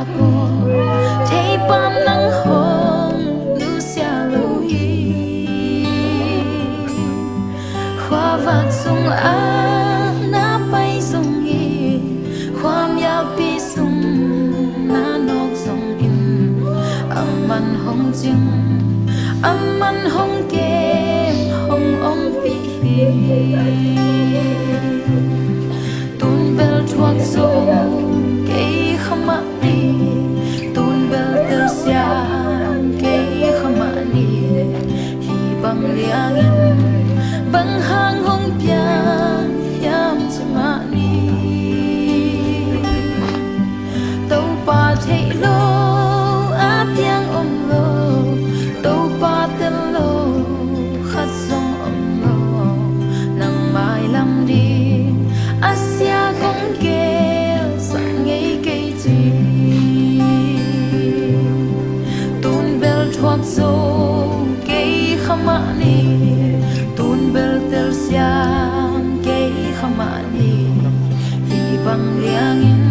po thấy pan nắng hồng nu xia lưu hi hoa vạt sung a na bay sung hi hoa mya pi sung na nok sung in man hong jing man hong ke hong ong pi tun bel chuak zo ke khama ni tun bel tel siam ke khama ni hi bang liangin bang hang hong pian yam chama ni tau pa thei lo a piang om lo tau pa tel lo khat song om lo nang mai lam đi Asia kong gel sang ngây cây chi tun bel thuak zo cây khama ni tun bel tel siam cây khama ni hi bang liangin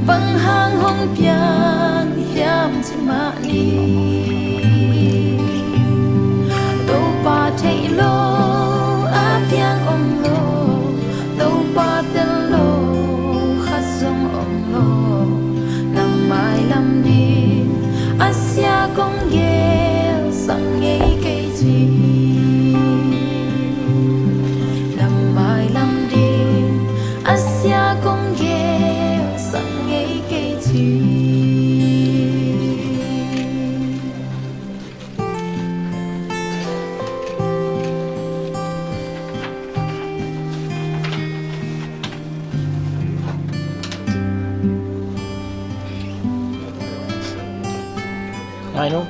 bang hang hong piang yam chima ni to pa thei lo a piang om lo pa tel lo khat song om lo nang mai lam đi Asia kong gel sang ngây cây chi nang mai lam đi Asia kong gel sang ngây cây chi I know.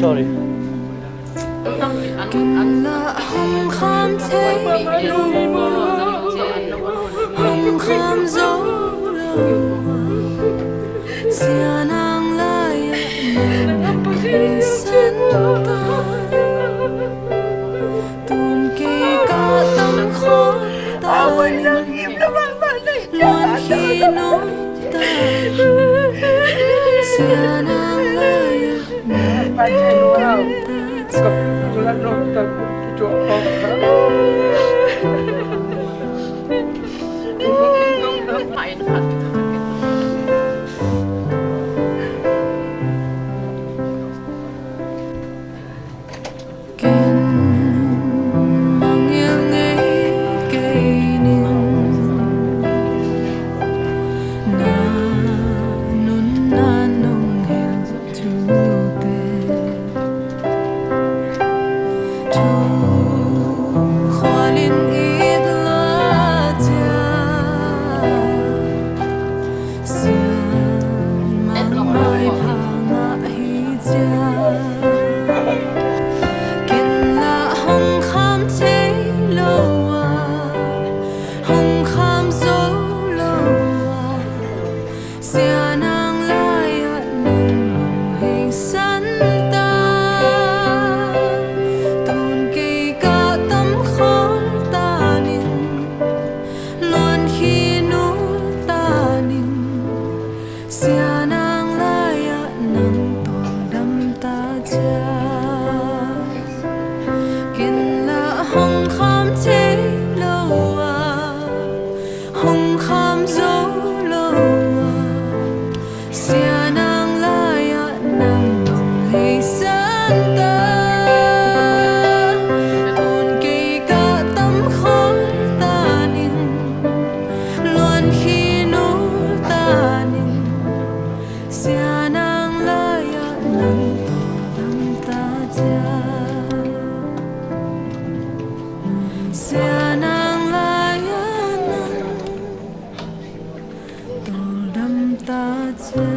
Sorry. Hong kham thế hong kham gió xia nang lai khi sân ta tuôn kỳ ca tâm khó ta luôn khi nó ta xia nang lai Sianang layak ng tordam taja Sianang layak ng tordam taja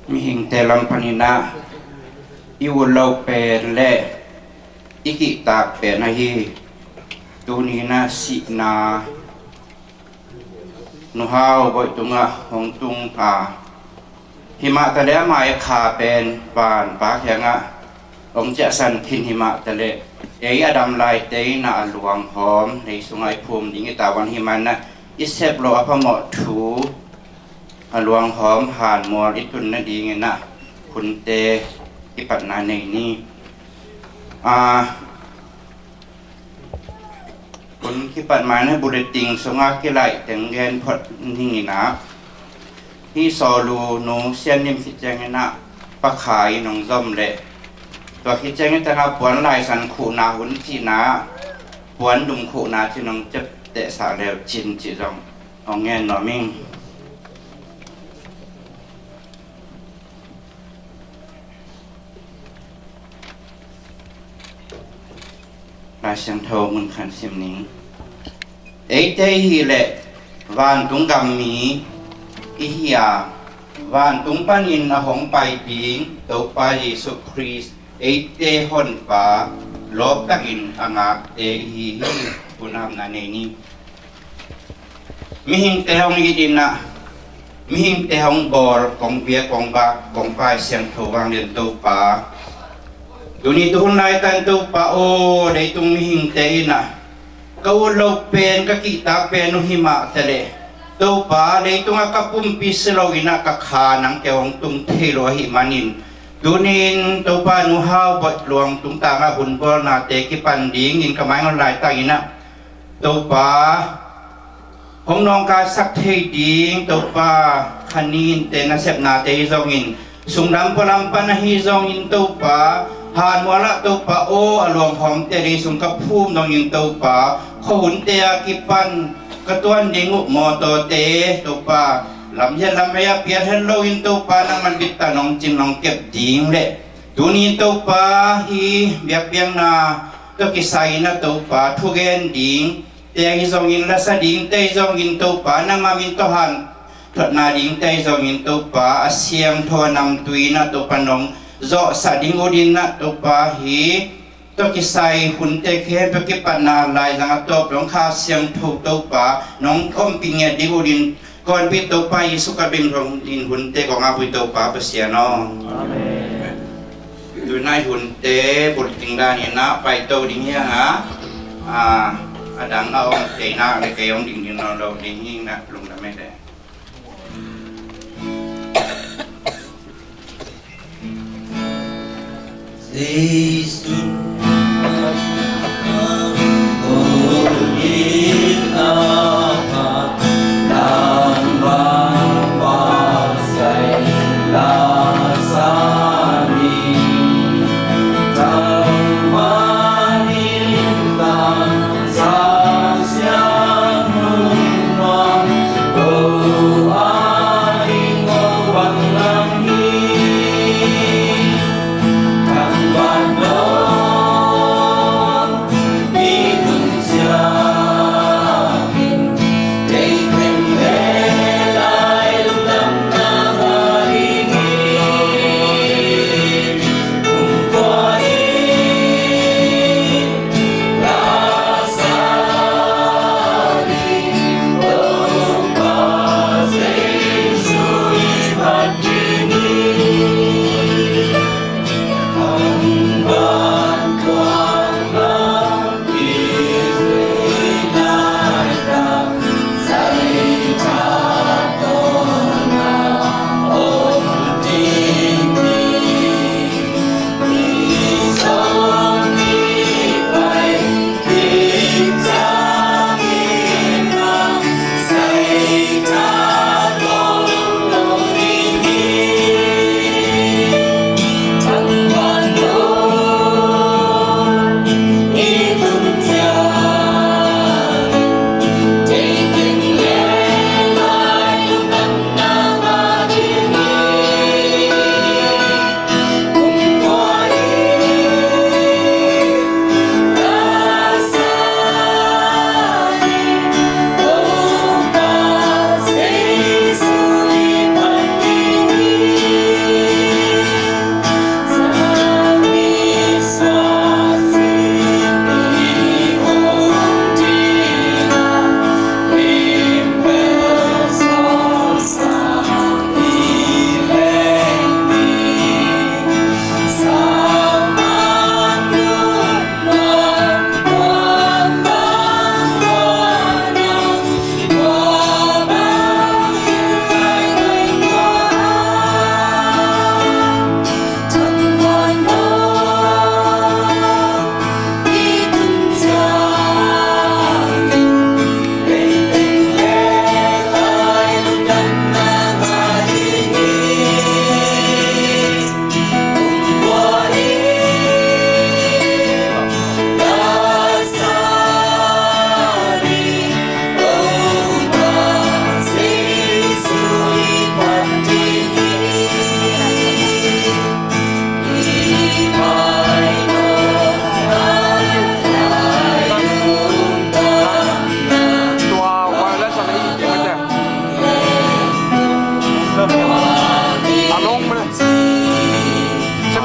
Mihing telam panina iwulaw perle ikita penahi tunina si na nuhaw boy tunga hong tung hima tale maya kha pen pan pa kyanga ong ja san kin hima tale adam lai te na aluang hom nei sungai phum ding tawan himana isep lo apa mo thu luang hom han mor itun na di ngena kun te ipat na nei ni kun kipat mana bulletin songa kilai tenggen phot ni na hi solu no sian nim si jangena pa khai nong zom le to ki jang ta na puan lai san khu na hun chi na puan dum khu na chi nong chep te sa le chin chi jong ong ngen no ming là sang thâu mun khan sim ning ấy thế hi lệ van tung cầm mí ý hiya van tung panin na hong pai ping tàu pa Yesu Christ ấy thế hon pa lop takin anga te hi punam na nei ni mi hing te hong ni din na mi hing te hong bor kong bia kong ba kong pai sang thâu wang den tàu pa Duni tuhun lai tan tu pa o dai tung mihing te na kau lo pen ka kita pen no hima tele tu pa dai tung ka pumpi selo ina ka kha nang ke ong tung the lo hi manin dunin tu pa nu hau bot luang tung ta nga hun bol na te ki pan ding in ka mai ngon lai ta ina tu pa hong nong ka sak the ding tu pa khanin te na sep na te zong in sung lam pa na hi zong in tu pa han wala to pa o along hom te ri sung ka phum nong yin to pa khun te ki pan ka tuan dingu mo to te to pa lam ya pia hello yin to pa nang man bit ta nong chin nong kep ding le tuni to pa hi bia piang na to ki sai na to pa thu gen ding te hi zong yin la sa ding te zong yin to pa nang ma min to han thot na ding te zong yin to pa asiam tho nam tui na to pa nong zo sa ding odin na to pa hi to ki sai hun te khe to ki pana lai jang to plong kha siang thu to pa nong kom ping ya ding odin kon pi to pa Yesu ka bim rong din hun te ko nga pu to pa pa sia no amen tu nai hun te bul ting da ni na pai to ding ya ha adang na ong te na le ke ong ding no lo ding hing na lung da me de This oh, in our dan basai lasani tamanin tan sasyang nuang oh aing wang langi Hãy subscribe cho kênh Ghiền Mì Gõ để không bỏ lỡ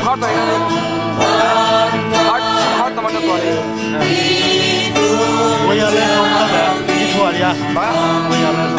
hot ba ini? Hot teman tu ni. Wireless apa? Itu dia. Bah, wireless.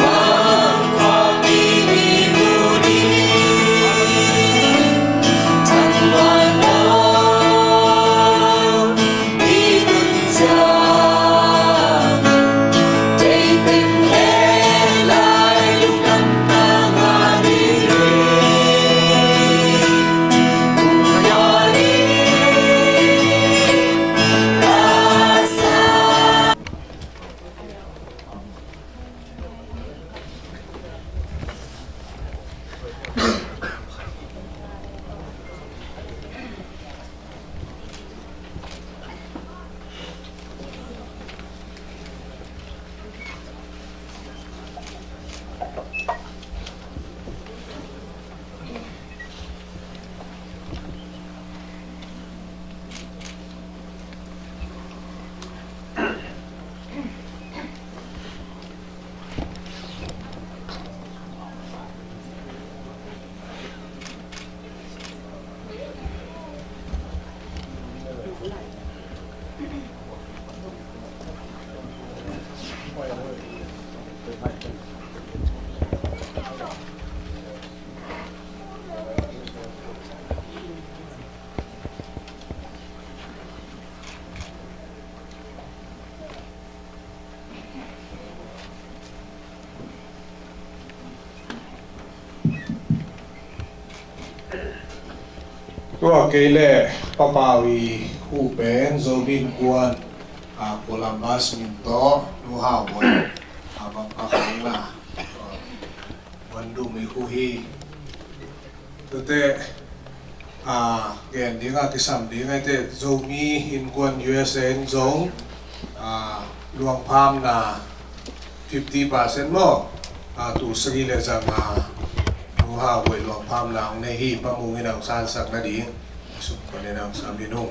Tua kele papawi upen zobin kuan Columbus minto nuha boy abang kakangna wandu mi huhi tete gen dinga tisam dinga te zomi in kuan USN zong luang pam na 50% mo tu sri le jang nuha boy luang pam na ang nehi pamungin ang sansak na di sum kuan ang saminong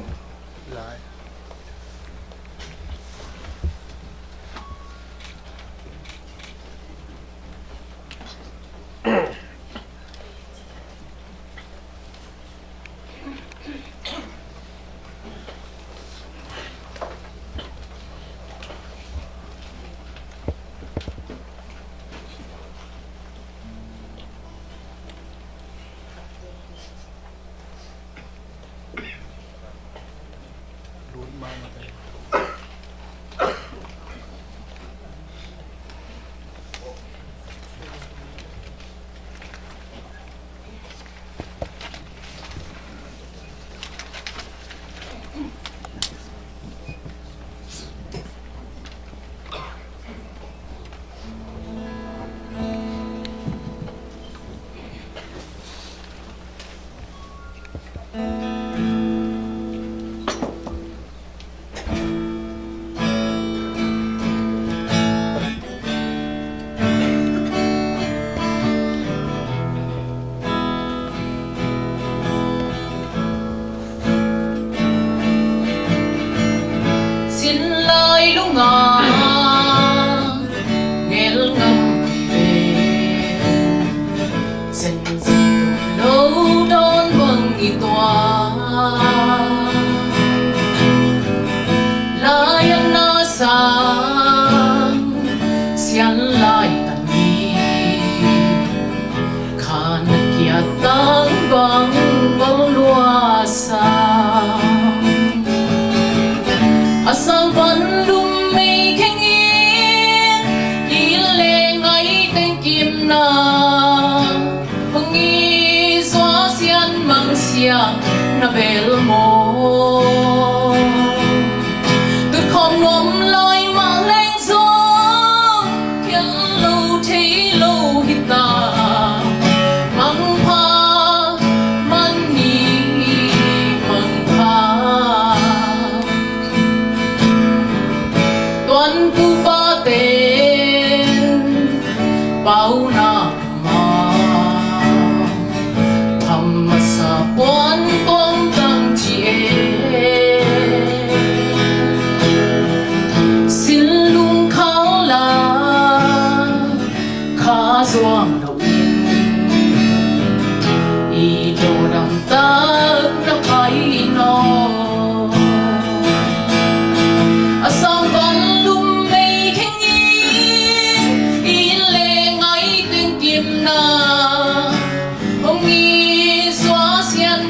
na bel mo từ con ngóm loi mà lên gió khiến lâu thấy lâu hít ta mang pha mang nhị mang pha toàn cu ba tên bao na quan quang tăng chia xin luôn khao là khá doang đầu yên ý đồ đằng ta đã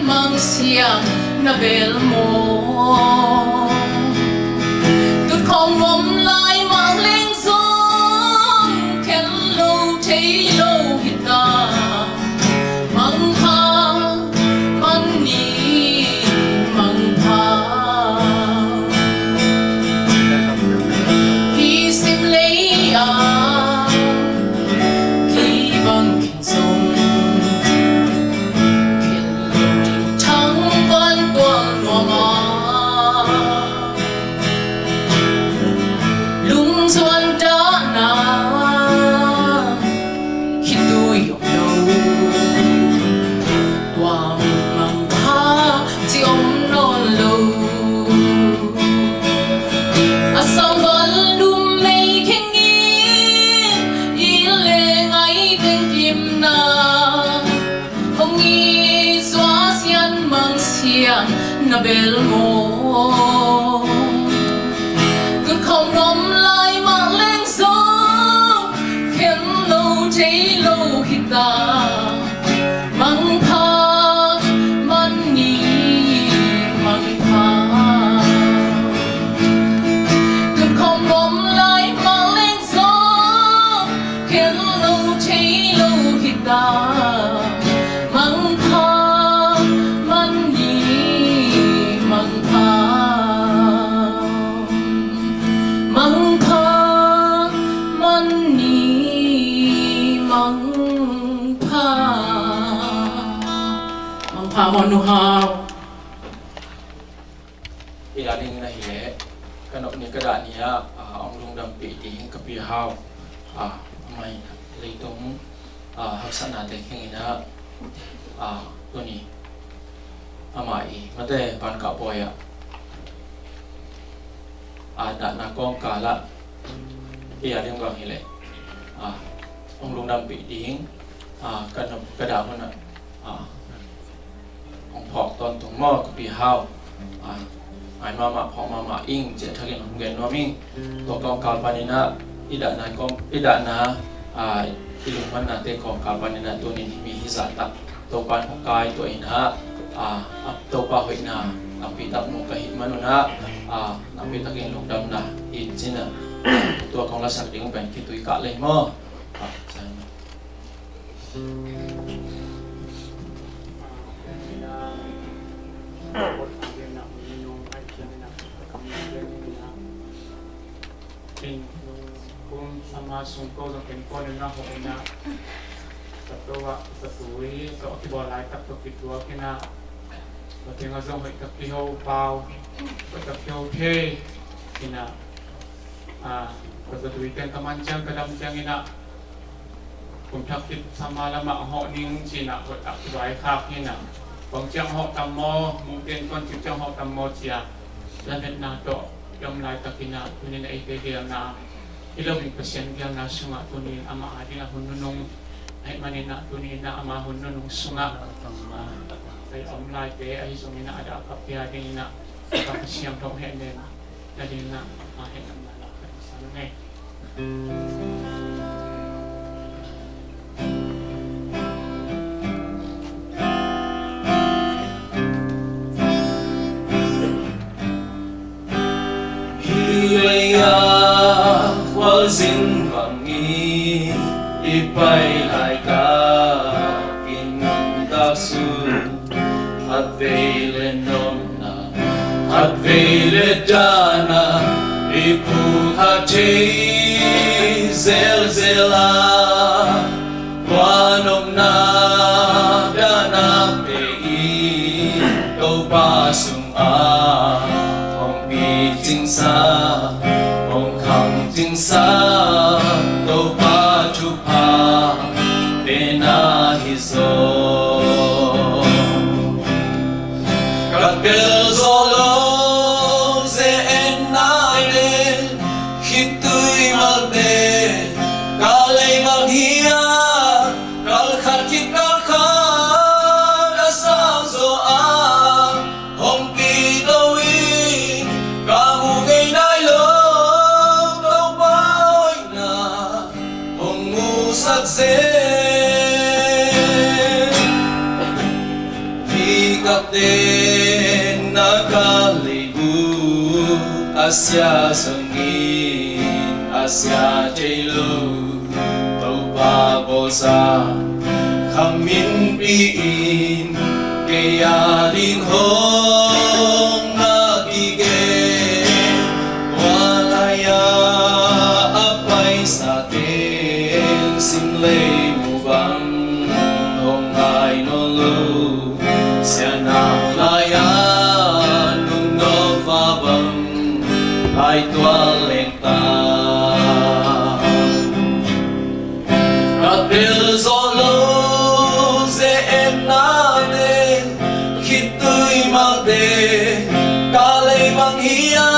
mang xiang na bel mo tụt không ngom lại mang lên giông khen lâu thấy lâu hít ta mang tha mang ni mang tha hi sim lấy khi bằng kinh sông khen lâu đi thắng quan tuang noa ma lung xuân đã na khi tôi yêu đâu tua mang tha chỉ ông non lâu asam vẫn lum mây khen nghiêng yên lệ ngay bên kim na hồng nghi xóa xiên mang xiang na bel mo cứ không nóm lại mà lên gió khen lâu thấy lâu hít ta mang tha mang ni mang tha cứ không nóm lại mà lên gió khen lâu thấy lâu hít ta mang tha mang ni mang tha mang tha mang ni mang tha hòn nu hao ilaling na hile kanok ni kada niya ang lungdang piting kapihao may leitong haksan natin hingina tuni amai mate pan ka poya ada na kong kala ilaling bang hile ang lungdang piting kanok kada mo na ông phò tôn tung mò của bì hao ai mama phò mama ing je thagin hong gen nomi to kong kalpanina ida na ilung man na te kong kalpanina to ni mi hisata to pan hong kai to ina to pa hoina api tak mo kahit manuna api takin lungdam na injina to kong lasak ding pen kitui ka le mo kung sama sungko sa kengko na ko na satuwa satui so kibolay tak to kitwa kina pati nga zong hoi tak piho pau tak piho ke kina pasatui ten kamancang kadam cang ina kung takit sama lama ho ning china ko tak kibai khak ina bang chang ho tammo mungkin kon chang ho tammo chia lanet na to yang lai takina kunin ay kaya na ilawing pasyan kaya na sunga kunin ama adi na hununong ay manina kunin na ama hununong sunga ay omlay kaya ay sumina ada kapya din na kapasyang tong henen na din na mahin ang malakad sa nangay Wal zin vangi ipai lai ka kin dasu at vele nonna at vele dana ipu hate zelzela wanom na dana pei to pasung hong pi jing sa Jing sa to pa chu pa pena hizo kapel zolo ze enale hitui malde kalei malhia kal khatik kal khan asa zo a hom pi doi ka hu ngai nai lo Hika Kapten nakalibu Asya sengin Asya jelo Taupa bosa Kamin piin Kaya din hong nagiging Walaya apay sa atin Simlay mo bang hong ay nolo Siya nang layan nung novabang ay tuwalenta Kapil solo se enade Kito'y magde Kalay manghiya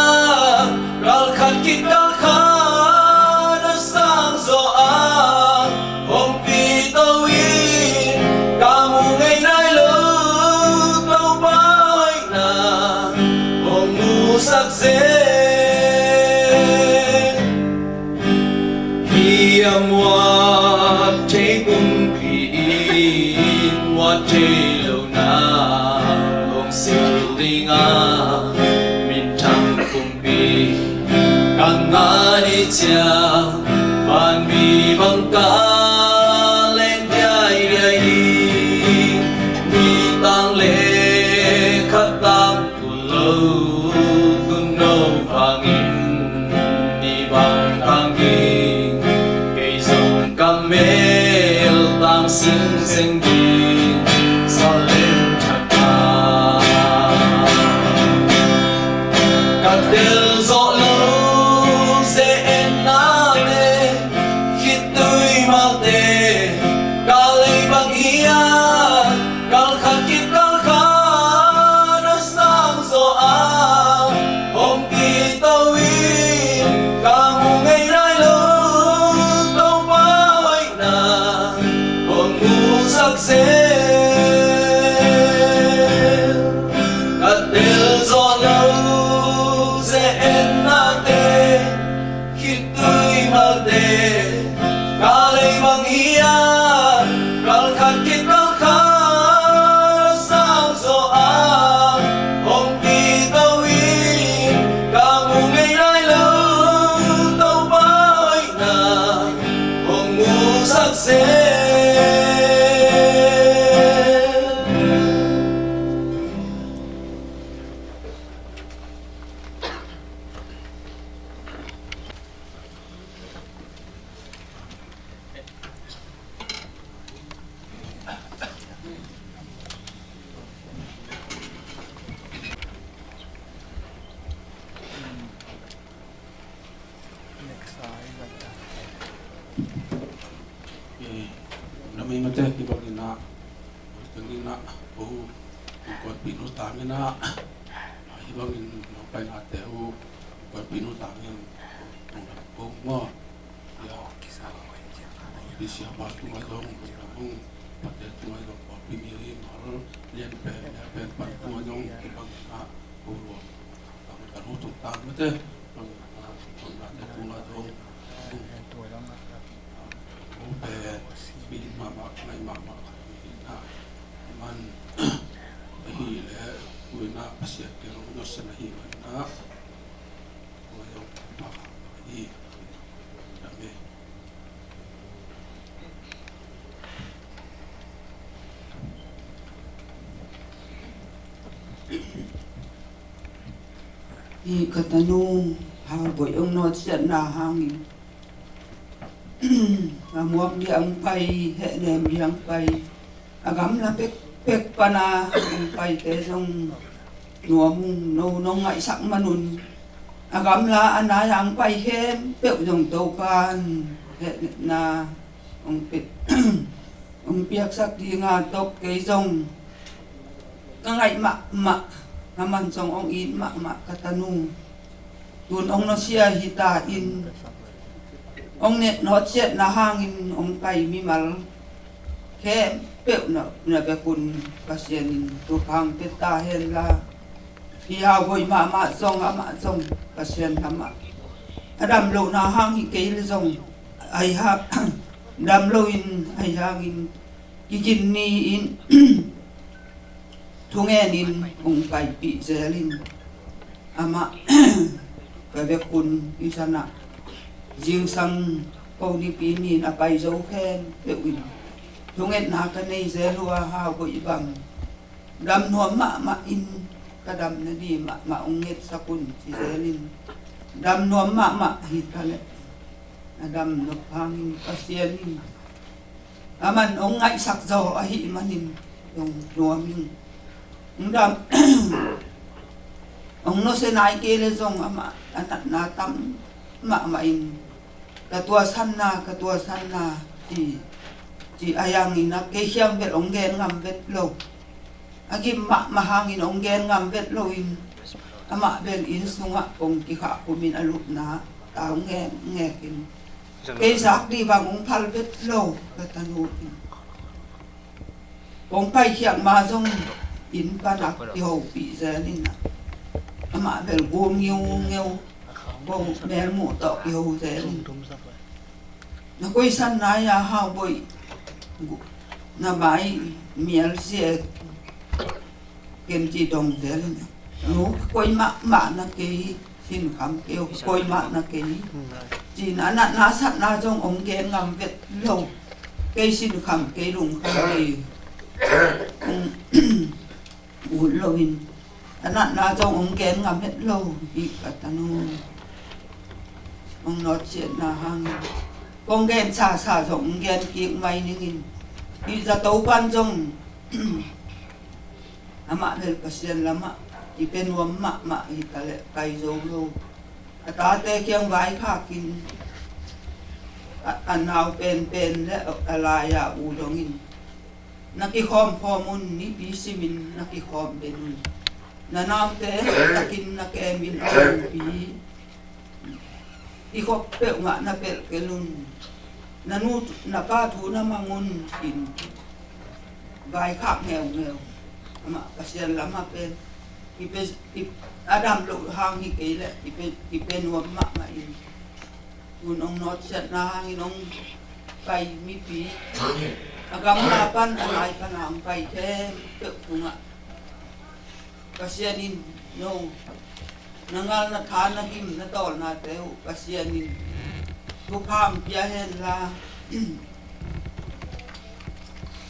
Kalkat kikalkan Asang zoa Hong pitawin Kamu ngay nailog Tau bahay na Hong musaksin Hiyam wat Chay kumpiin Wat chay lo na Hong silinga Mintang kumpi Kangani tia Ban mi bangka Leng jai jai Mi tang le Katang kulau Kuno pangin Ni bang kangin Kay song kamel Tang sing sing di Salim chaka Kapil solo se enade Kito'y magde Kalay baghian Kalkat kikalkan Asang zoa Hong kitawin Kamu ngay nailog Tau bahay na Hong musaksin Kapil solo se enade Kito'y magde Kalay manghiyan Kalkat kikalkan Asang zoa Hong pitawin Kamu ngay nailog Tau bahay na Hong musaksin Nami mate ibang ina tengina oh kot pinu tangina ibang inpai na teu kot pinu tangin oh mo ya bisa batu adong adong pada tu adong kopi miring hal lian pen pantu adong ibang ina oh kan hutung tang mate ada tu adong oh pilih mama nai mama na man hi le kuina pasia ke no sana hi na o yo pa hi dame hi katanu ha boy ông nó chuyện na hang muam di ang pai he nem di ang pai agam la pek pek pana ang pai te song nuam no no ngai sak manun agam la ana ang pai hem pe jong to kan he na ông pek ông piak sak di nga tok ke jong ngai ma naman song ông in ma katanu tun ông nó sia hita in ông nè nó chết na hangin ông pai mi mal khe peu na be kun pasien tu khang te ta hen la hi ha voi ma song pasien hama adam lo na hang hi ke le song ai ha dam lo in ai hangin ki jin ni in Tungenin ung paipi zelin ama kavekun isana jing sang poni pini na pai zo khen pewin tunget na kanei zelua ha go ibang dam no ma in kadam na di ma unget sakun si zelin dam no ma hitale dam no hangin pasianin aman ong ngai sak zo ahi manin yung nuaming ngam ông nó sẽ nói kia là dùng mà anh na tâm mà in cái tua san na chỉ ayang ina cái hiam vết ông gen ngam vết lâu agi mà hangin ông gen ngam vết lâu in ama ben in sunga ông ki kha của mình alup na tao nghe kin cái giác đi vào ông phal vết lâu cái tanu ông phải hiện mà dùng in panak yo pi zelin ama bel gom ngeu bo bel mo to yo zelin na koi san na ya ha boy na bai miel se ken ji dong zelin no koi ma na ke sin kham kêu koi ma na ke ji na sat na jong ong gen ngam vet lo ke sin kham ke lung kham ke ulovin anak na trong ông kén ngắm hết lâu đi cả tanu ông nói chuyện là hàng con ghen xả rộng ghen kiếng may nên đi ra tấu quan trong ama del kasian lama di penuam ma itale kai zolo atate kyang vai kha kin anau pen le alaya udongin nakikhom khomun ni bisimin nakikhom benun nanamte takin nakemin bi ikhop pe nga na pel kelun nanu napa thu na mangun in vai khap ngeu ama kasian lama pen ipe adam lo hang hi kele ipe nuam ma in unong not set na hangin ong pai mi pi agam lapan alay panang pai ke tunga kasianin no nangal na thana him na tol na teu kasianin tukham piahen la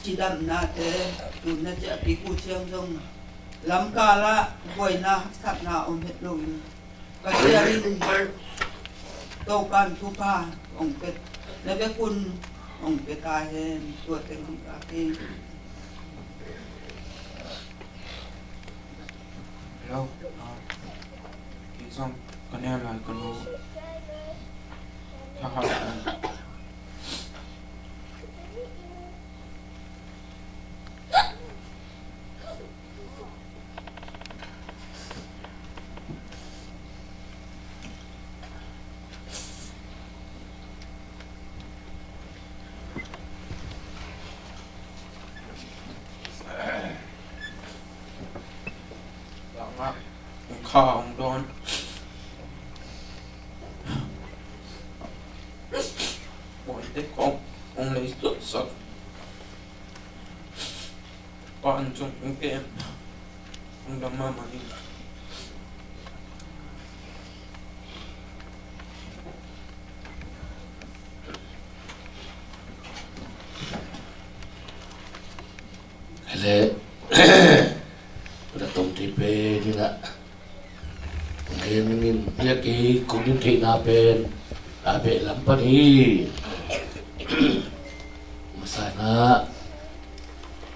chidam na te tun na cha pi ku chiang jong lam kala boy na sat na om het loin kasianin to kan tu pa ong pet na be kun ông bé tai hen tua tên cũng cả cái hello đi xong con em là con nó theo học không đón ôi thế con ông lấy tự sợ con trong những cái em ông đâm mà đi lệ udah tong tipe tidak mungkin dia ki kunin ti na pen abe lampani masana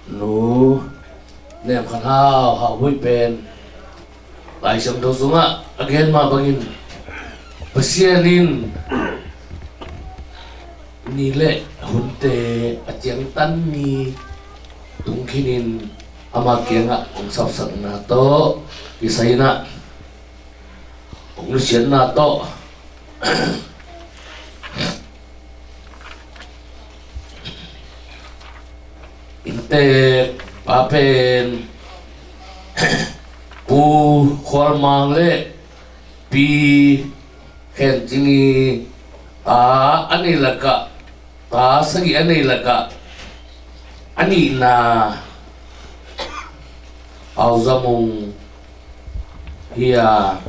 nu nem khan hao hui pen lai sang do sunga again ma bangin pasianin ni le hunte achiang tan ni tungkinin ama kenga ong sap sak na to isaina ong sian na to inte papen pu khol mang le pi khen jingi ta ani laka ta sagi ani laka ani na au zamung hia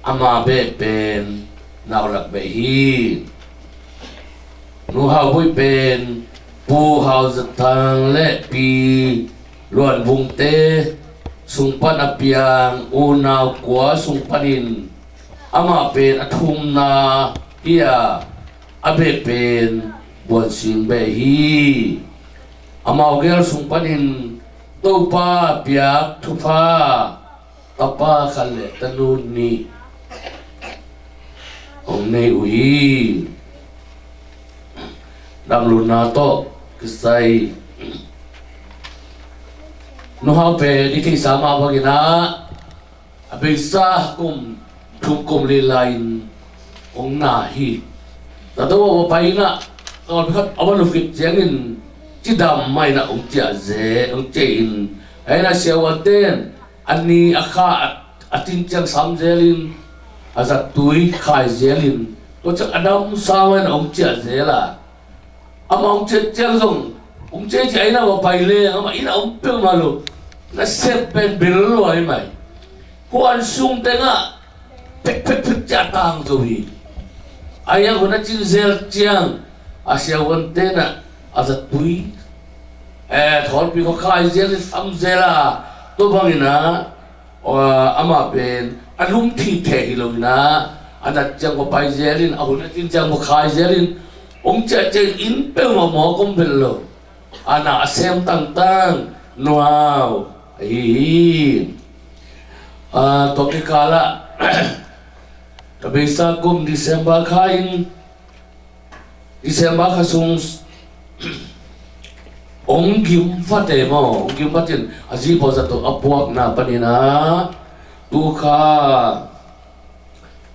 ama be pen nau lak be hi nu hau bui pen pu hau zatang le pi luan bung te sungpan apiang unau kwa sungpanin ama pen athum na hia abe pen buat sing be hi ama ogel sungpanin topa piak thupa tapa khale tanun ni ông này ui đang luôn na to cái say nó hao về đi khi sao mà bao na bây giờ cùng chung cùng lên line ông na hi ta đâu mà bay na còn biết ông lúc việc giang in chỉ đam mai na ông chia dễ ông chein hay là siêu tên anh ni akha atin chang sam zelin azat tui khai zelin to chắc adam sawen ông chia dễ là ông chết chang dùng ông chết chỉ ấy nào mà bay lên mà ít ông biết mà luôn nó xếp bên biển rồi mày quan sung tên á pek chặt tang rồi ayah guna cin zel chiang asia wan tên á azat tui thon pi ko khai zel sam zela to bangina ama ben alum thi the hilona ana chang ko pai zelin ahuna tin chang ko khai zelin ông chết chết in pe mà mò công bên lo ana xem tang wow to cái kala tapi sa kum December kain December kasung ông kim phát đề mà ông kim phát triển aji bao giờ to apuak na panina tu kha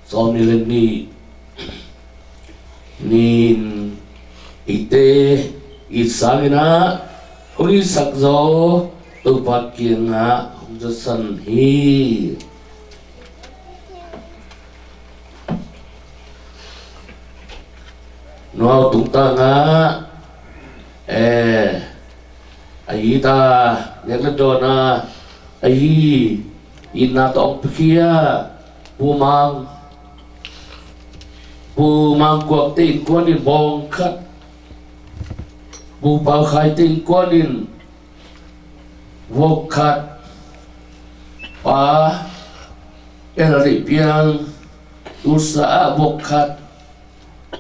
so milen nin ite isangina uri sakzo tu pakinga jasan hi no tung ta nga ai ta yak na do na ai ina to kia pumang cuộc tình quan in bong khát bu bao khai tình quan in vô khát và elari piang usaha vô khát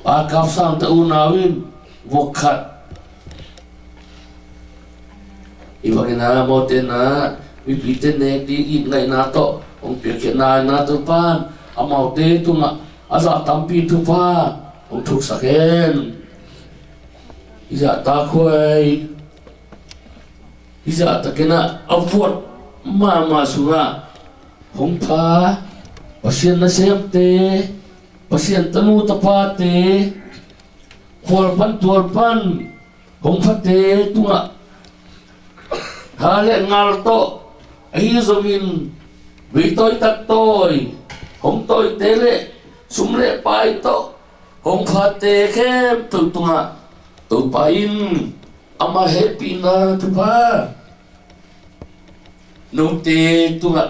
và cao sang ta unawin vô khát ibagina mo tena bibiten ne di in ngai na to ông piak na to pan amau te tu nga asa tampi tu pa ông thuk saken iza ta khoi iza ta kena afuat ma sunga hong pha pasien na sem te pasien tanu tapa te tuol pan hong pha te tunga hale ngal to hi zomin vi toi tak toi hong toi te le sum le pai to hong pha te khem tu tunga tu pain ama happy na tu pa nung te tunga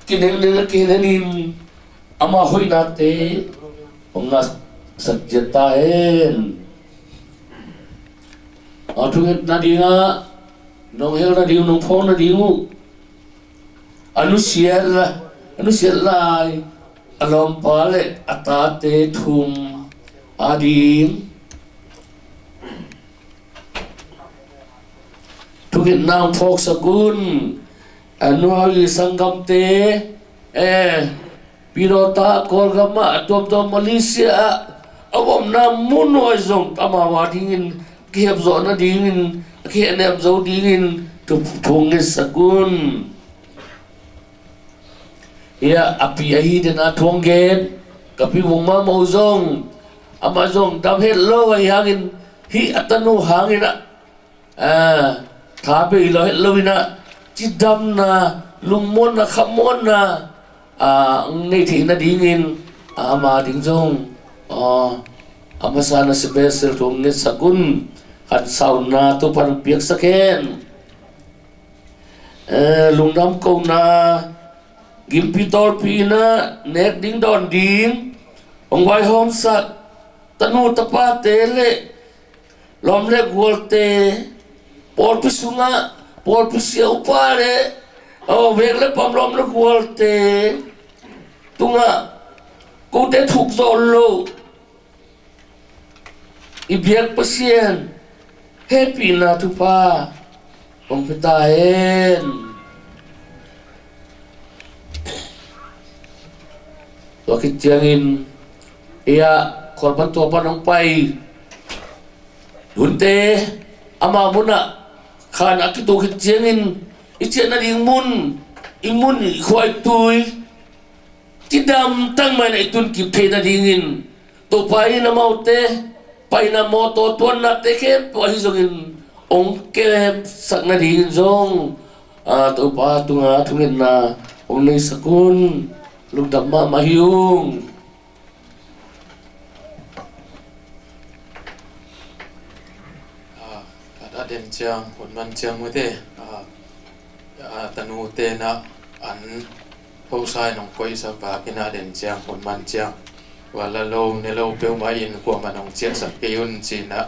kineng ama hoi na te hong na sakyata hen atunget na dinga nong hel na dingu nong phone na dingu anu sial lai alom pale atate thum adim tukin nang phok sakun anu hagi sangam te pirota kolgama tom Malaysia awam na muno zong amawa dingin kihab zo na dingin kihab zo dingin thungis sakun ya api ahi dena thonggen kapi wongma mauzong amazong dam hello ai hangin hi atanu hangina thabe ilo hello ina chidam na lungmon na khamon na nei thi na dingin ama dingzong amasana special thongis sakun ขันเสานาตัวปันเปียกสักแค่นลุงน้ำกูนากิมพิตอลปีนะเน็กดิ้งดอนดิ้งองไว้หอมสัตตนูตะปาเตเลลอมเล็กวัวเตปอลพิสุงะปอลพิเสียวปาเลเอาเวกเล็กปั๊มลอมเล็กวัวเตตุงะกูเตถูกโซโลอีเบียกเปเซียนเฮปีนาทุปาองพิตาเอ็นตัวคิดเจียงอินkorban tua panang pai dunte ama muna khan akitu khichengin ichen na imun khoi tui tidam tang man itun ki phena dingin to pai na maute pai na moto ton na te ke to hi zongin ong ke sak na ding zong to pa tunga thungin na ong nei sakun lugdam ma mahiung đền chiang hồn man chiang mới thế tanu te na an hô sai nong koi sa pa kina đền chiang hồn man chiang và là lâu ne lâu bêu mai in của mà nong chiang sa keun chi na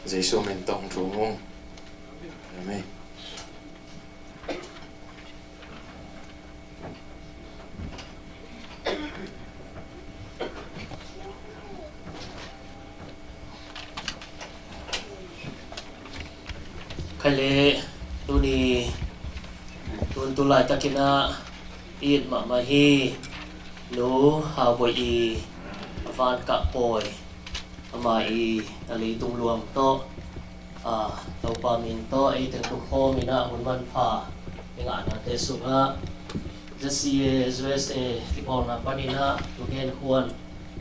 Giêsu mình tông chủ mong amen kale tuni tun tulai takina in ma mahi nu ha boi i van ka poi ama i ali tung luam to tau pa min to ai te tu kho mina hun man pha nga na te sunga jasi USA ti pon na panina tu gen khuan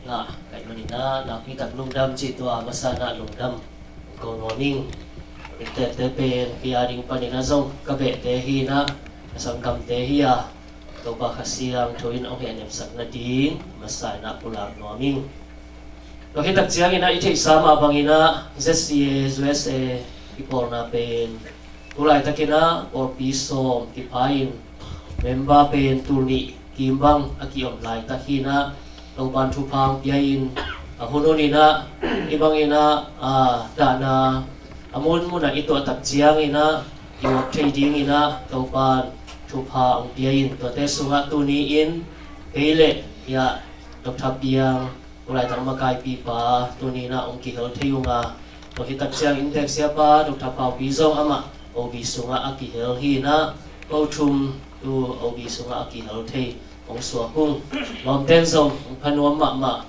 nga kai manina na pi tak lung dam chi to masana lung dam good morning te pen pia ding panina zong ka be te hi na sang kam te hi a to ba khasiang thoin ong he nem sak na ding masai na pular noming to hi tak chiang ina i thei sama bangina zsia USA ipor na pen ulai takina or pisom ki pain member pen turni kimbang akiom lai takina to ban thu phang piain hununina ibangina dana amun muna ito tak chiang ina yo trading ina topan thupa ang piain to te sunga tuni in pele ya dokta piang ulai tang makai pi pa tuni na ong ki hel theyunga to hitak chiang index ya pa dokta pa bizong ama obi sunga aki hel hi na ko thum tu obi sunga aki hel thei ong suwa kung lom ten zong phanuam ma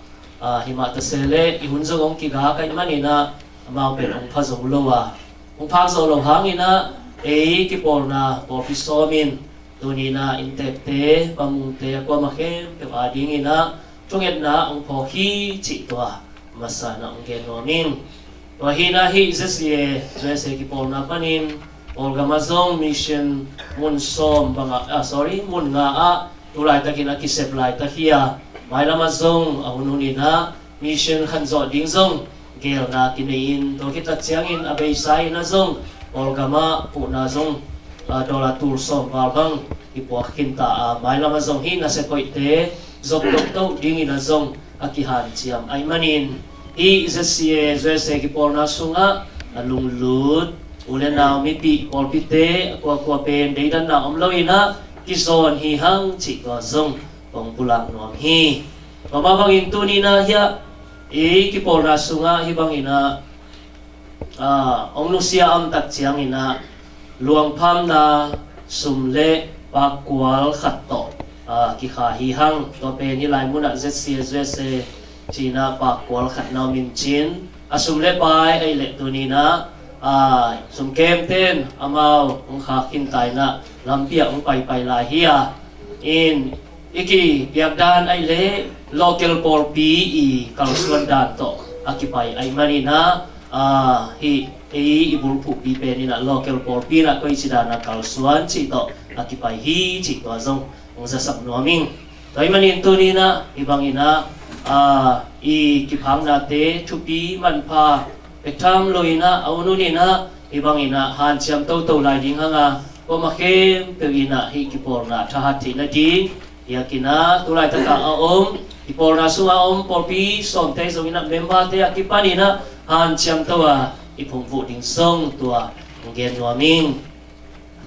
hima ta sele ihun zong ong ki ga kai manina amang pen ong pha zong lowa ong pha zo lo hangina ki por na por pisomin tunina intek te pamung te kwa makhem pe ading ina chunget na ong pho hi chi twa masana ong gen nomin to hina hi zesie jese ki por na panin or gamazong mission mun som banga mun nga tulai takina kisep lai takia mai lamazong ahununina mission khanzo ding zong gel na kinain to kita chiangin abay sai na zong or gama pu na zong dola tur som balbang ipuak kinta mai lama zong hi na se koite zok tok to ding ina zong akihan chiam ai manin i zesie zese ki por na sunga alung lut ule na mi pi por pite kwa pen dei dan na omlo ina ki zon hi hang chi ko zong pong pulang nom hi pamabang intuni na ya ki por na sunga hibang ina ong lusia am tak chiang ina luang pham na sumle pakwal khatto ki kha hi hang to pe ni lai muna zse china pakwal khat na min chin asumle pai ai le tunina sum kem ten amao ong kha kin tai na lampia ong pai la hia in iki biakdan ai le local por PE kalsuan dan to akipai ai manina hi ibul pu pi penina local por P na koi sidana kalsuan chi to akipai hi chi to zong ong sasak noming toi manin tunina ibangina i kiphang na te thupi man pha tham lôi na áo nu ni na ibang ina han siam tâu lai ding hanga ko makhem pe ina hi ki por na tha hat thi na di yakina tulai ta ka om ki por na su om por pi som te so ina member te akipani na han siam tawa ipung vu ding song tua gen no ming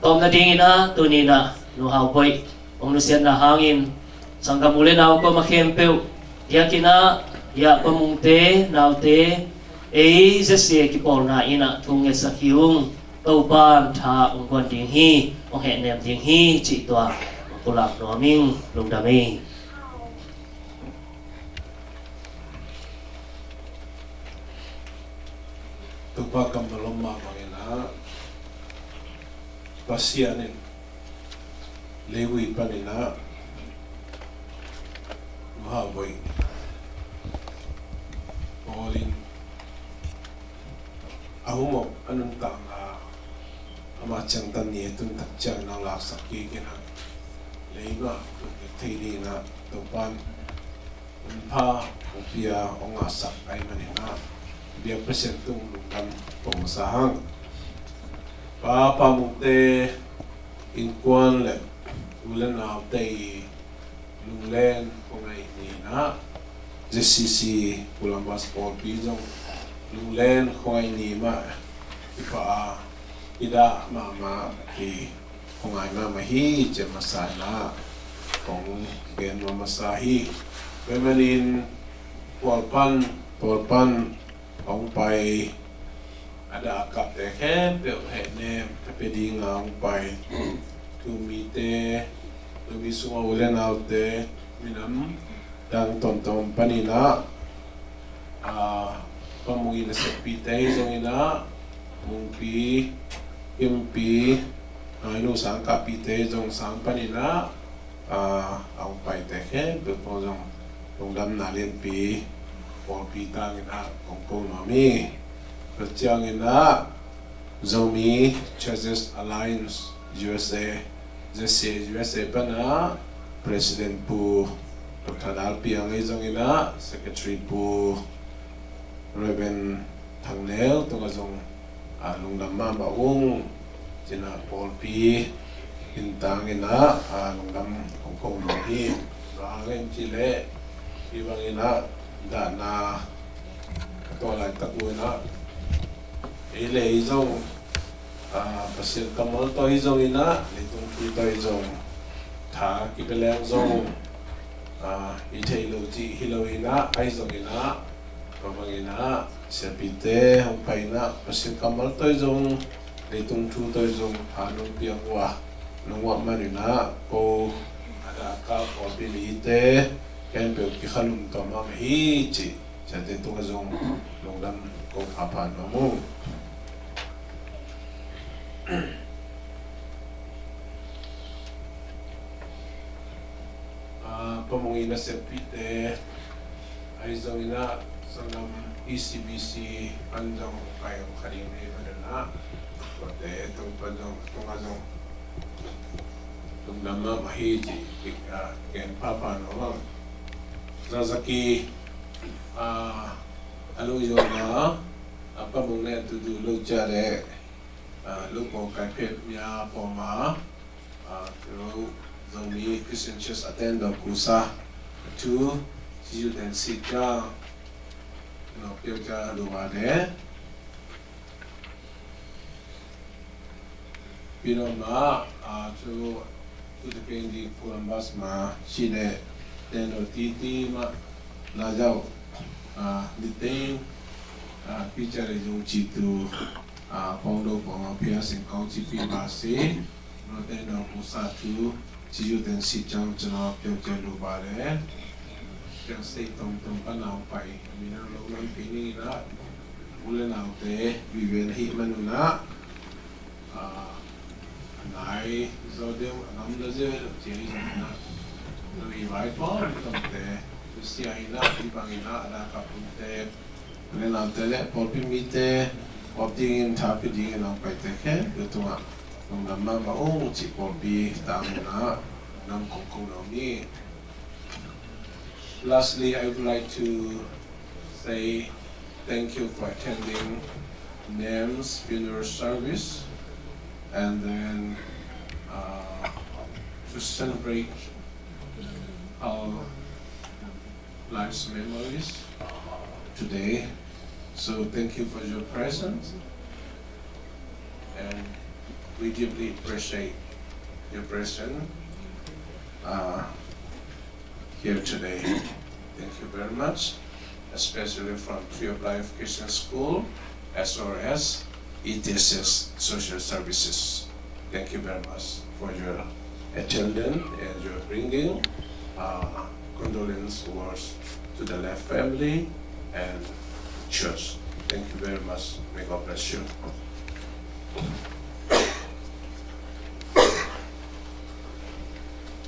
tom na ding ina tu ni na nu hau poi ong nu sian na hangin sangkam ule na ko makhem pe yakina ya pamung te nau te ei se ki por na ina thung e sakiung tau ban tha ong kon ding hi ong he nem ding hi chi tua kulak no ming lung dami tupa kamaloma mangina pasianin lewi panina mahaboy Olin ahumok anong tanga amachang tani itong takchang ng laksak kikina leiga tili na tupan unpa upia o ngasak ay manina biya presentong lungkan pumusahang papamute inkuan le ulan na upday lunglen kung ay nina JCC Kulambas Paul Pizong lunglen kung ay nima ipa ida mama ki kung ay mamahi dyan masana kung gen mamasahi pemanin polpan kung pay ada akap teken pero henem kapedi nga kung pay kumite lumisunga ulen aute minam dang tontong panina pamungi na sa pitay zong ina mungpi impi inu sang kapite zong sang panina ang pai teke bepo zong dam nalin pi pol pitang ina kongko mami pertiang ina zomi Churches Alliance USA USA pana President pu Dr. Dalpi ang izong ina Secretary pu Reverend Tangnel tunga zong lungdam maung jina Paul P bintang ina lungdam kongkong nohi rangin chile ibang ina dana tolay taku ina ile izong pasir kamal to izong ina litong to izong tha kipeleng zong itay loji hilaw ina ay zong ina babang ina siapite humpay na pasir kamal to izong litong tu to izong hanong piyangwa nungwa man ina ko ada ka ko pilite kempe kikhalum to mamahichi sa dito ka zong lungdam ko kapano mo pamungina siapite ay zong ina sanam ECBC pandang kayo karinay madana kote itong padang tungazong tungdama mahiji ken papa no zazaki alo yo na pamungna tudu lo jare lupo kay pep niya poma pero zomi Christian Church attend kusa to you then sit down no pyoja lumade pinoma to dependi Kulambas ma sine teno titi ma najau detain picture yung chitu pondo ponga pia sing kau chipi basi no teno kusa to you then sit down jana pyoja lumade yang stay tong panau pai minang lolan pini na ulen aute viven hi manuna nai zodem namda je jeri na noi vai po tomte sia ina ibangina ada kapunte ulen aute le polpimite opting tapi ding na pai teke betunga nong namma maung chi polpi tamuna nang kongkong nomi. Lastly, I would like to say thank you for attending Nem's funeral service, and then to celebrate our life's memories today. So thank you for your presence, and we deeply appreciate your presence here today. Thank you very much, especially from Tree of Life Christian School, as well as ETSS Social Services. Thank you very much for your attendance and your bringing condolence words to the Left family and church. Thank you very much. May God bless you.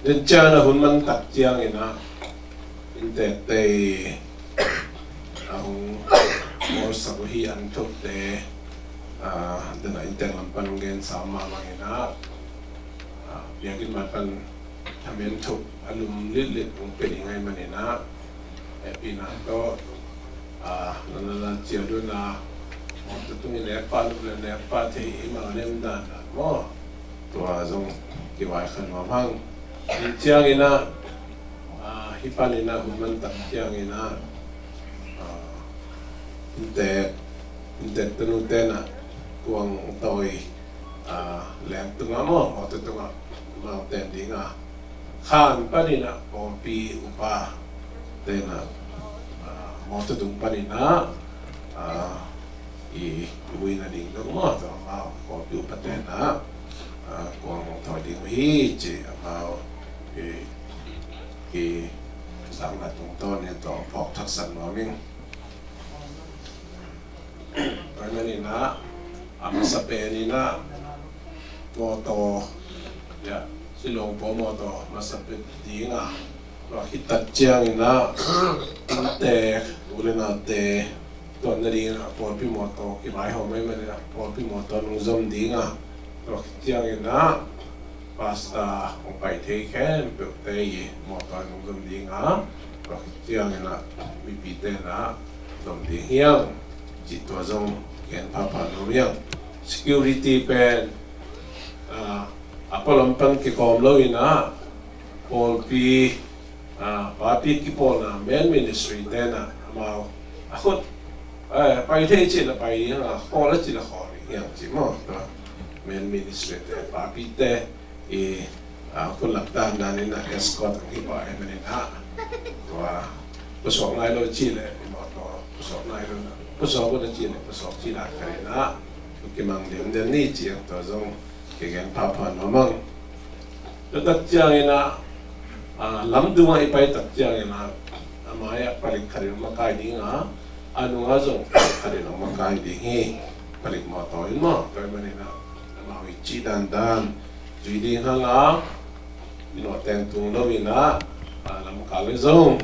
Đến cha là hôn man tạc chiang ina in te te ang mo sa hi an thuk te den in te lampan gen sama mangina biakin mapan tamen thuk alum lit ong pelingai manina epina to nana chia do na mo tung ne pa lu ne pa the ima nem dan mo to azong ki wai khan ma hang chiang ina hipan ina human tak chiang ina inte tenu tena kuang toi leng tunga mo o tunga mau ten dinga khan panina pompi upa tena mo tung panina i wina ding dong mo to mau pompi upa tena kuang toi ding hi chi mau ki sang na tung to ne to pok thak san ma ming ai mani na sa pe ni na mo to ya silong po mo to masapit dinga wa hitat chiang ina te ule na te to na ring po pi mo to ki mai ho mai mani po pi mo to nung zom dinga to chiang ina pasta kung pai te ken pe te mo to nung zom dinga to chiang ina mi pi te na zom ding hiang ji to zom ken papa no yang security pen apalompan ki kom lo ina pol pi papi ki pol na men ministry tena mau akot pai the chi la pai ha ko la chi la ko yang chi mo to men ministry te papi te ko lak dan dan ina escort ki pa e men ha to pasok nai lo chi le mo to pasok nai lo pasok ko chi le pasok chi la ka na ki mang dem den ni chi to zong kegen papa nomang tak chiang ina lam dunga ipai tak chiang ina amaya palik kharin makai dinga anu nga zong kharin makai dingi palik mo to mo to manina mawi chi dan dan jui ding hanga ino teng tung lo ina lam kale zong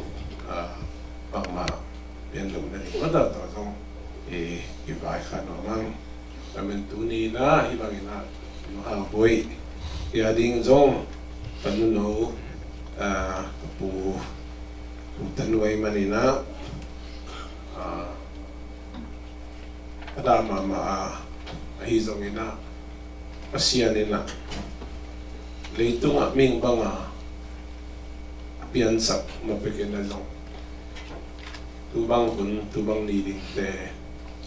pakma pen lum na ni mata to zong ki bai khan nomang kamen tuni na ibangina no boy ya ding zong panuno pu tanuai manina ada mama hi zong ina pasian ina leitung aming banga pian sak mapekin na zong tubang ni te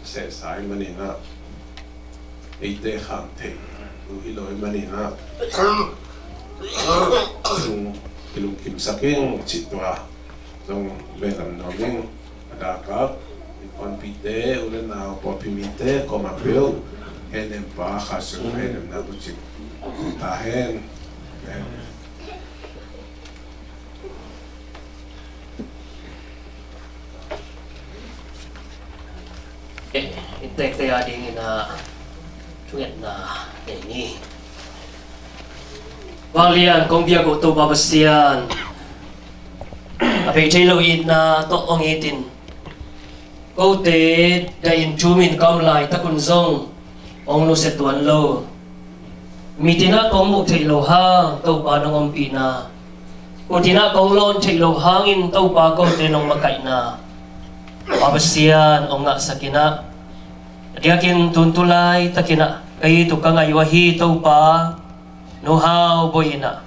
se sai manina ite kham te hiloi manina kilung kim saking chitwa dong belam noming adakap ipon pite ulen na popimite komapil henem pa khasung henem na buchik tahen Intek te ading ina tunget na ini Walian kong biya ko to babasian Apay chelo ina to ong itin Ko te dayin chumin kamlay takun zong ong no setuan lo Mitina kong muk chelo ha to pa nong ompina Ko tina kong lon chelo hangin to pa ko te nong makay na Pabasian o nga sakina. Diakin tuntulay takina. Kay tukang aywahi tau pa. Nuhaw boyina.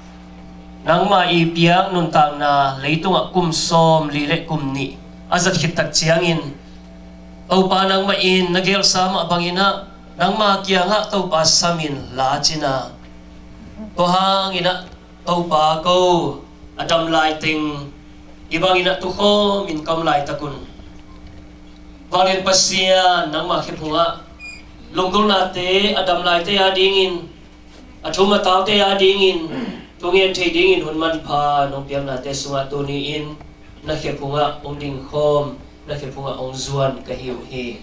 Nang maipiyang nuntang na leitung kumsom lirek kumni. Azat hitak siyangin. Tau pa nang main nagel sama abangina. Nang makiya nga tau pa samin lachina. Tuhang ina tau pa ko. Adam lighting. Ibang ina tuho min kam light takun. Valin pasian nang makipunga. Lunggul nate adam light te adingin. Atuma tau te adingin. Tungin te dingin hunman pa nong piang nate sunga tuniin. Nakipunga ong ding khom. Nakipunga ong zuan kahiuhi.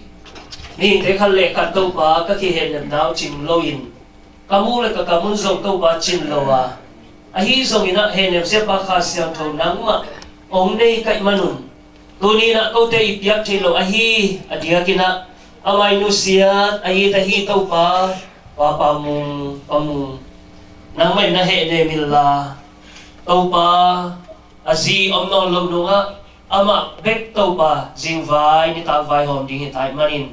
Ni te khale kat tau pa kakihen nam nao chim loin. Kamu le ka kamun zong tau pa chin loa. Ahi zong ina henem siapa khasiang tau nang ma. Ong nei kay manun. Tuni na kau te ipiak chilo ahi adia kina amay nusiat ahi tahi tau pa papamung pamung nang may nahe ne milla tau pa azi omno lom nga ama bek tau pa jingvai ni ta vai hom ding tai manin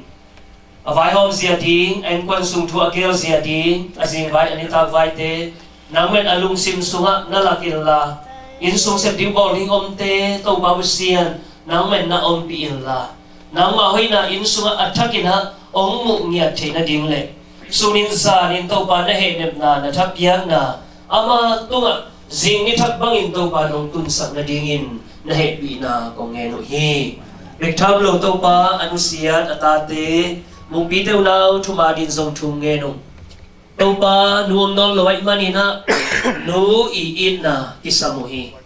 avai hom zia ding en kwan sung thu agel zia ding azing vai ani ta vai te nang men alung sim sunga nalakilla in sung sep ding bol ding om te tau pa busian nang men na om piin la nang ma hoi na in sunga athakin ha ong mu nya the na ding le sunin sa nin to pa na he nep na thak piang na ama tunga jing ni thak bang in to pa nong tun sak na dingin na he bi na kong nge no hi bek tham lo to pa anusiat atate mung pi teu nau thuma din zong thum nge no to pa nuom non lo wai manina nu I in na kisamuhi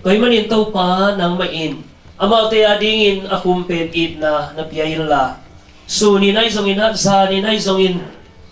toy manin to pa nang main amaw te adingin akumpet it na napiyayin la. So ni na izongin ha, sa ni na izongin,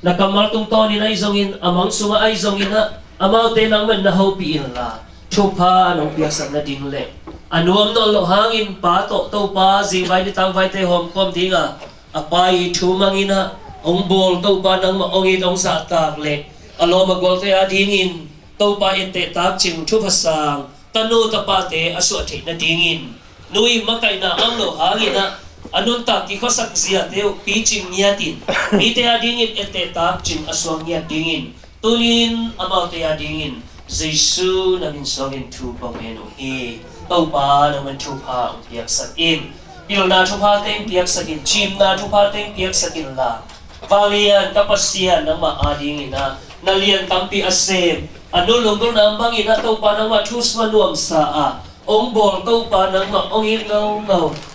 nakamal tung to ni na izongin, amang sunga ay izongin ha, amaw te nang man nahopiin la. Chupa nung piyasan na dingle. Anuam no lo hangin pato to pa, zingvay ni tangvay te hom kom dinga, apay chumangin ha, ong bol to pa nang maongit ong sa takle. Alo magwal te adingin, to pa ite tak ching chupasang, tanu tapate asu ate na dingin. Nui makay na ang lo hangin na anun tak ikosak siya teo piching niyatin ite adingin ete tak ching aswang niyat dingin tulin amaw te adingin Jesu na minsongin tupang enuhi tau pa naman tupa ang piyak sakin pil na tupa teng piyak sakin chim na tupa teng piyak sakin la valian kapasian ng maadingin na nalian tampi asem anulunggol na ang bangin na tau pa ng matus manuam saa ong bol tau pa nang maongit ngaw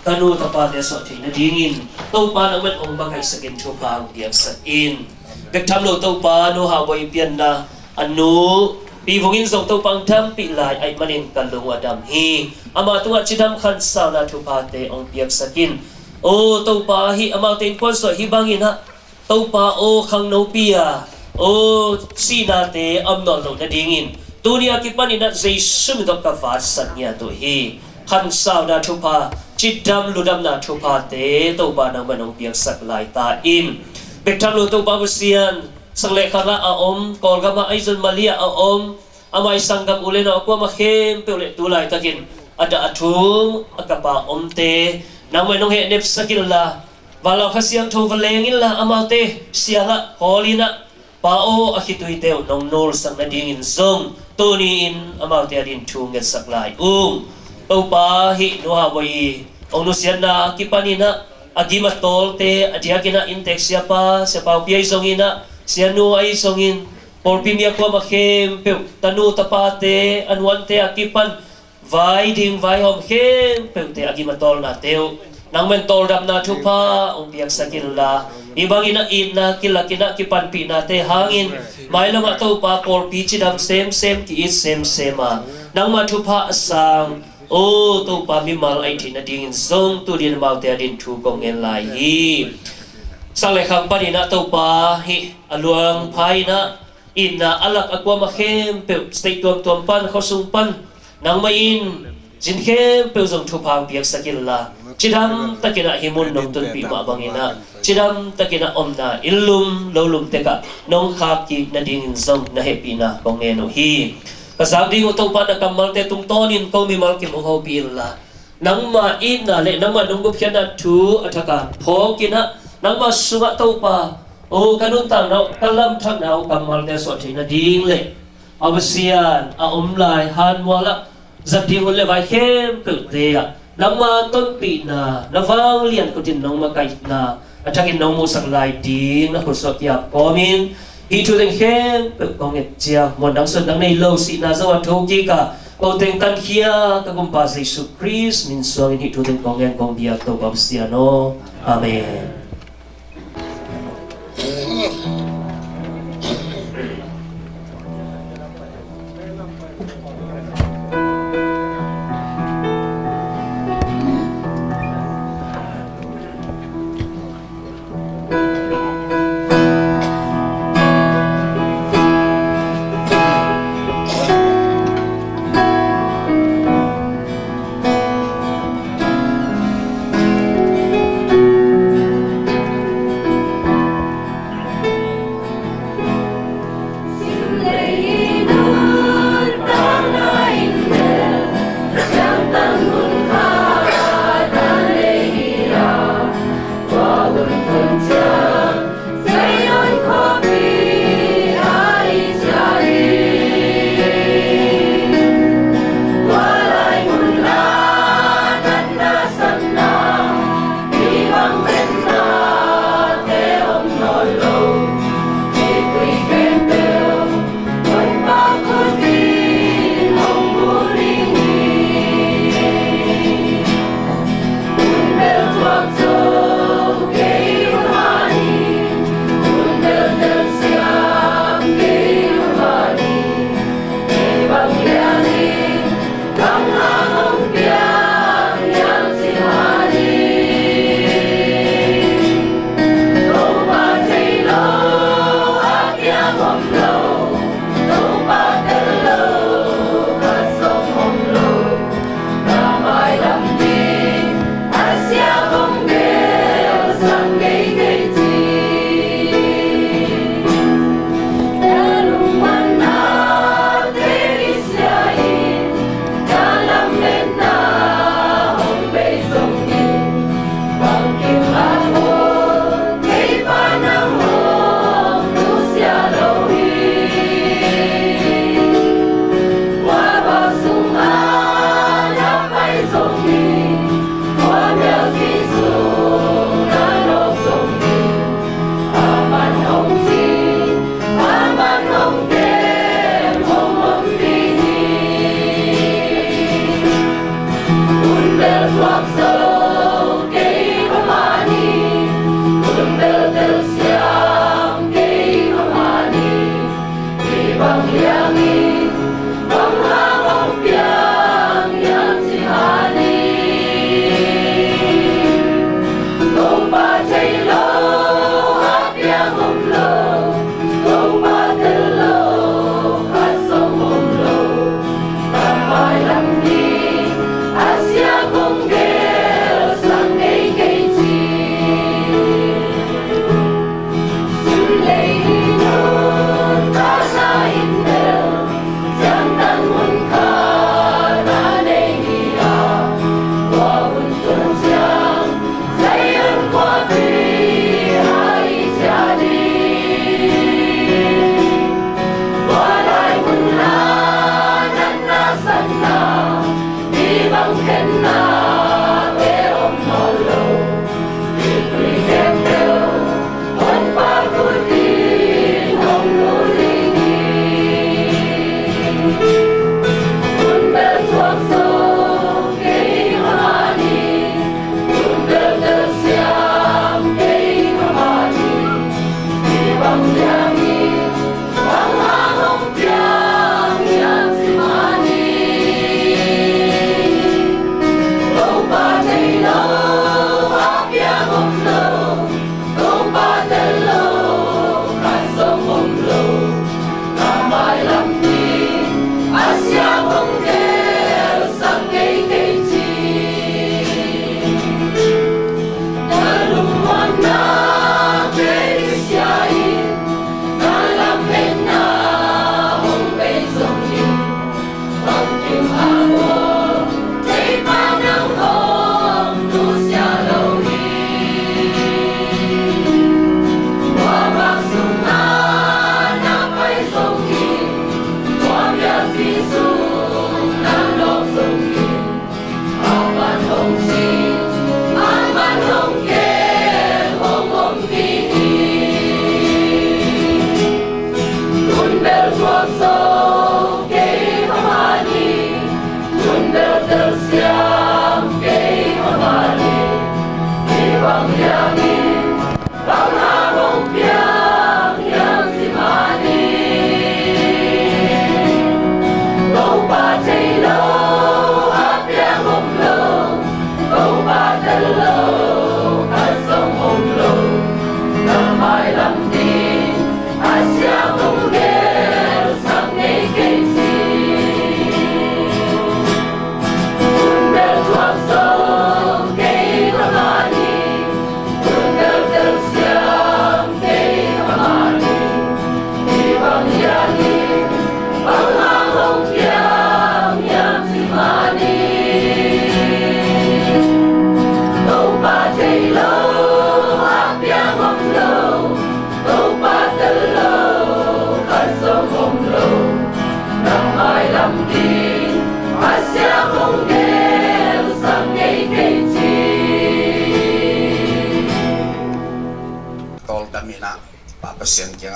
tanu tapate so na dingin tau pa naman ong bagay sa gintupa ang diyak sa in bektamlo tau pa no haboy pian na anu pivungin zong tau pang tampi lai ay manin kalung adam hi ama tuwa chidam khansa na tupate ong diyak sa kin o tau pa hi ama tin konso hibangin ha tau pa o khang no pia o sinate amno lo na dingin dunia kipan ina Jesu midok kafasan niya to hi khansaw na thupa chidam ludam na thupa te to ba nang manong piak saklay ta in bektam lo to ba busian sangle khala aom kolga ma aizon malia aom amay sanggam ule na ako makhem peule tulay takin ada atum akapa omte nang manong he nep sakilla walaw kasiyang to valengin la amaute siala holina pao akitoy teo nong nol sang nadingin zong tuniin amaw te adin tunget saklay tau pa hi nuha boy ong nusian na kipanina agimatol te adiakina intek siapa piyay zongina siya nu ay zongin porpimia kwa makem peu tanu tapate anwante akipan vai ding vai hom kem peu te agimatol na teo nang mentol dam na chupa ong piyak sakil la ibang ina kila kina kipanpi na te hangin may lang ato pa por pichi dam same ki is same ma nang matupa asang o to pa mimal ay tinadingin zong tu din mau te din tu kong en lai hi sang lekhang pa din ato pa hi aluang pai na ina alak akwa mahem pe stay tuam pan khosung pan nang main jinhem pe zong tupang piyak sakil la chidam takina himun nong tun pi ma bangina chidam takina omna ilum lolum teka nong khaki na dingin zong na happy na kongeno hi kasabdi uto pa na kamal te tungtonin ko mi malkim ho pilla nang ma in na le nang ma nung bu phian na thu athaka phokina nang ma sunga to pa o kanun tang nau kalam thak nau kamal te so thina ding le avasian a omlai han wala zati hole vai hem pe te ya nang ma ton pi na nawang lian ko tin nong ma kai na atakin nong mo sak lai ding na ko so ya komin hi thu ding hem pe kong et chia mon dang son dang nei lo si na zo tho ki ka o teng kan khia ka kum pa Jesus Christ min so hi thu ding kong en kong dia to bab sia no amen.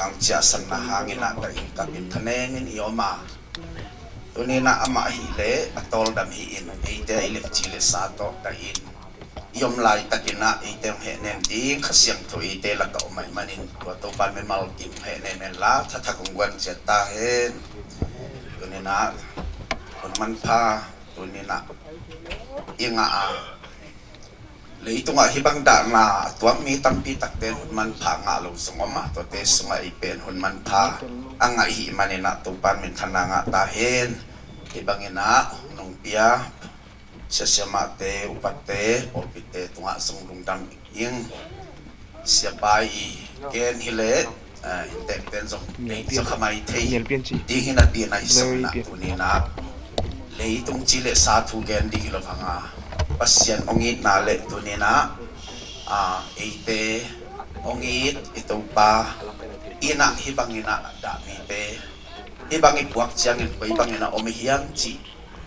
ang tiyasan na hangin na kain kabin tanengin ioma. Tuni na ama hile atol dam hiin ite ilip chile sato kain. Iom lai takina ite henen ding kasyang to ite la ka umay manin to pan me mal kim henen la tatakungwan jeta hen. Tuni na man pa tuni na inga lấy tung ai hibang đã na tuang mi tam pi tak ten hun man pha nga lo song ma to te sung ai pen hun man pha ang ai hi manina tu pan min thana nga ta hen hibang ina nong pia sesama te upate opite tunga sung lung dam ing siapai ken hile intek ten song nei so khamai thei di hina ti na song na tunina lấy tung chile sa thu gen di lo phanga pasien ongit na le tunina ite ongit ito pa ina hibangina da mite hibangi buak chiangin ko hibangina omihiam chi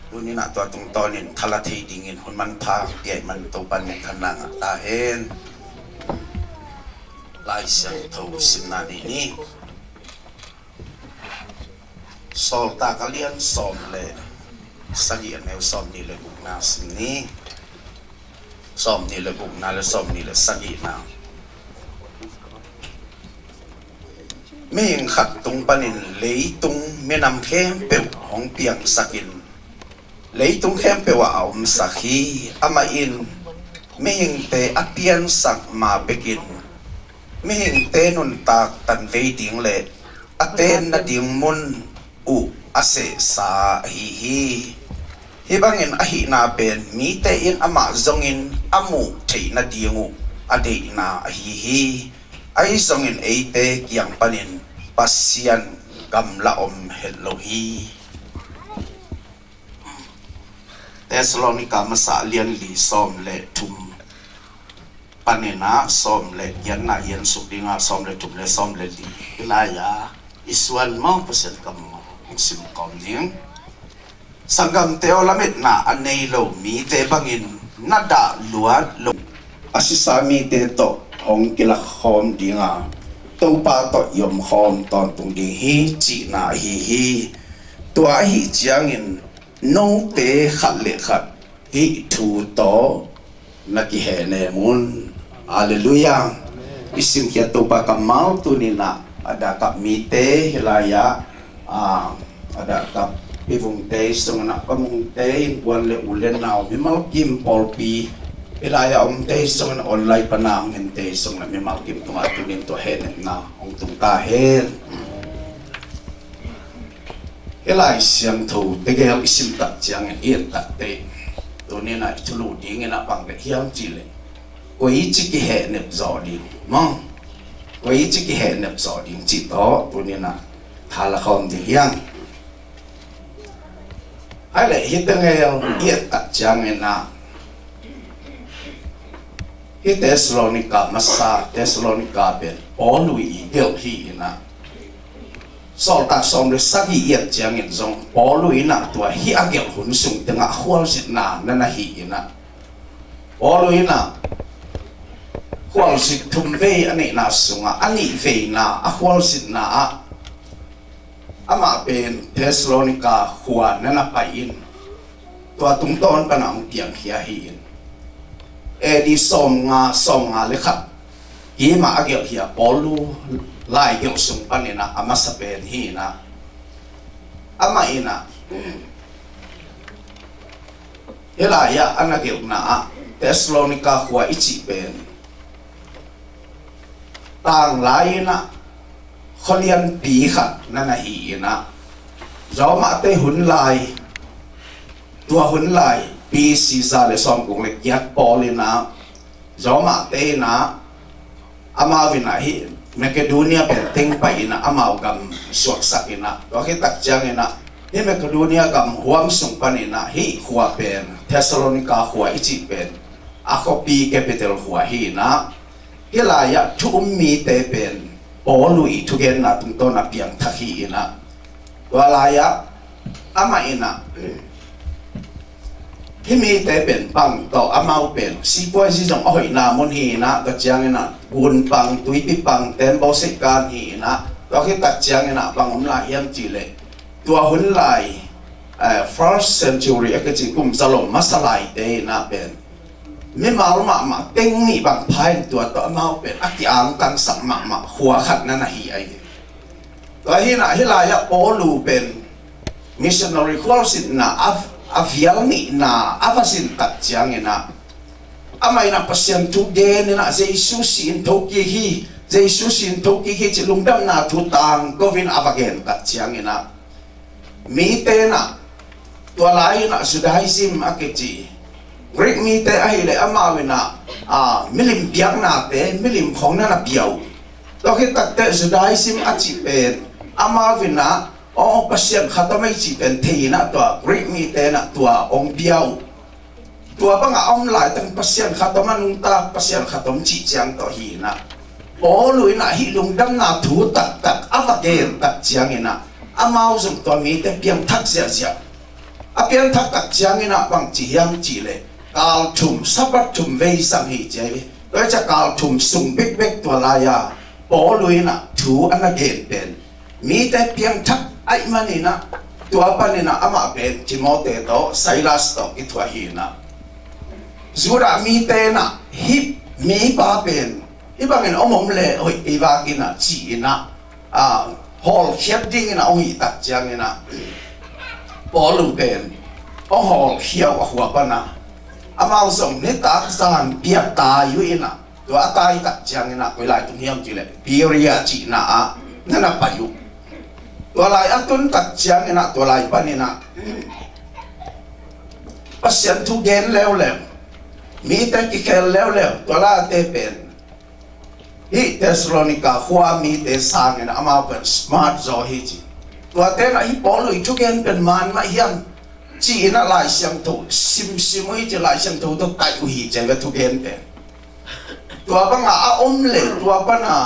tunina to tung tonin thalathei dingin hunman pha ye man to pan min thanang ta hen lai siang tho sinani ni sol ta kalian som le sagi anel som ni le bukna sini som ni le bukna le som ni le sagi na ming khat tung panin lei tung menam khem pe hong piang sakin lei tung khem pe wa om sakhi ama in ming te apian sak ma bekin ming te nun tak tan vei ding le aten na ding mun u ase sa hi hi hibangin ahi na pen mi te in ama zongin amu thei na dingu ade na hi hi ai zongin ate kyang panin pasian gamla om hello hi Thessalonica masa lian li som le tum panena som le yan na yan sudinga som le tum le som le di ilaya iswan mo pasen kam sim kom ning sanggam teo lamit na anei lo mi te bangin nada luat lo asisami te to hong kila khom dinga to pa to yom khom ton tung ding hi chi na hi hi tua hi chiangin no te khat le khat hi thu to na ki he ne mun haleluya isim kia to pa kamal tu ni na ada kap mi te hilaya ada kap pivung te sung na pamung te buan le ulen naw mimal kim polpi ilaya te sung na online panang te sung na mimal kim tunga tunin to hen na ong tung ta hen ilay siyang thu te gel isim tak chiang ien tak te tunin na itulu ding na pang le hiam chile koi chi ki he nep zo ding mong koi chi ki he nep zo ding chi to tunin na thala khom ding yang ai lại hiện tượng nghèo hiện tại trang na hiện Thessalonica masa Thessalonica bên Paul lui hiểu hi na sau ta xong rồi sắc hiện trang hiện dòng Paul lui na tua hi agel hun sung tengah khwal sit na na hi na Paul lui na khwal sit thum ve ani na sunga ani ve na khwal sit na ama pen Thessalonica huan nana pain tua tung ton panang piang hia hin edi som nga le khat ki ma agel hia polu lai gel sung panina ama sa pen hi na ama ina elaya anagel na Thessalonica huwa ichi pen tang lai na kholian pi khat nana hi na zo ma te hun lai tua hun lai pi si za le som kong le yak polina zo ma te na ama vina hi Macedonia pen teng pa ina ama gam suak sak ina to ke tak chang ina hi Macedonia gam huam sung panina hi huwa pen Thessalonica huwa ichi pen ako pi capital huwa hi na hilaya thu mi te pen Paul itu gen na tung to na piang thahi ina walaya ama ina himi te pen pang to amau pen si poi si jong oi na mon hi na ka chiang ina gun pang tui pi pang tem bo se kan hi na ตัวที่ตัดเจียงนะบางอมลายยังจีเลยตัวหุ่นลายfirst century ก็จีกุมสลมมัสลายเตนะเป็นไม่มาหมาเต็งนี่บางพายตัวมาเป็นอักยางกังสัมมาหัวขัดนั่นนะฮีไอตัวที่น่ะที่ลายโอลูเป็น missionary quality นะอาฟิลนี่นะอาฟสินตัดเจียงนะอาไม่นะpasienทุกเดนนะเจสุสินทุกยี่ฮีเจสุสินทุกยี่ฮีจะลุงดำนาทุตังก็วินอาบเกนตัดเจียงนะมีเตนะตัวลายนะสุดท้ายซิมอาเกจีเรียกมีเตไอเลยอามาวินะมิลิมเบียงนาเตมิลิมของนั่นเบียวตัวที่ตัดเตสุดท้ายซิมอาจิเป็นอามาวินะpasien kata mai ci pen thei na to ri mi te na tua ong biao tua banga om lai tang pasien kata manung ta pasien khatom ci chiang to hi na o lui na hi lung dam na thu tak avagen tak chiang ina amau zum to mi te piang thak sia sia a piang thak tak chiang ina bang ci yang ci le kal thum sabat thum vei sang hi chai to cha kal thum sung bek bek to la ya o lui na thu anagen pen mi te piang thak ai manina tua panina ama ben Timote to Silas to itwa hina zura mi te na hip mi pa ben ibangin omom le oi ibagina chi na hall heading na oi tak jang na polu ben o hall hiao hua pana amao som ne tak san pia ta yu ina tua tai tak jang na koi lai tung hiam chi le piria chi na na pa yuตัวลายอัตุนตัดเชียงนะตัวลายปานินะปัสยันทุเกนแล้วมีแต่กิเคลแล้วตัวลาเตเป็นฮิเทสโลนิกาหัวมีเตสางนะอามาเป็นสมาร์ทโซฮิจิตัวเตนะฮิปอลุยทุเกนเป็นมันมาเฮียนจีนะลายเสียงถูซิมฮิจิลายเสียงถูต้องไต่อุหิเจงทุเกนเป็นตัวบังอาอมเล่ตัวปนา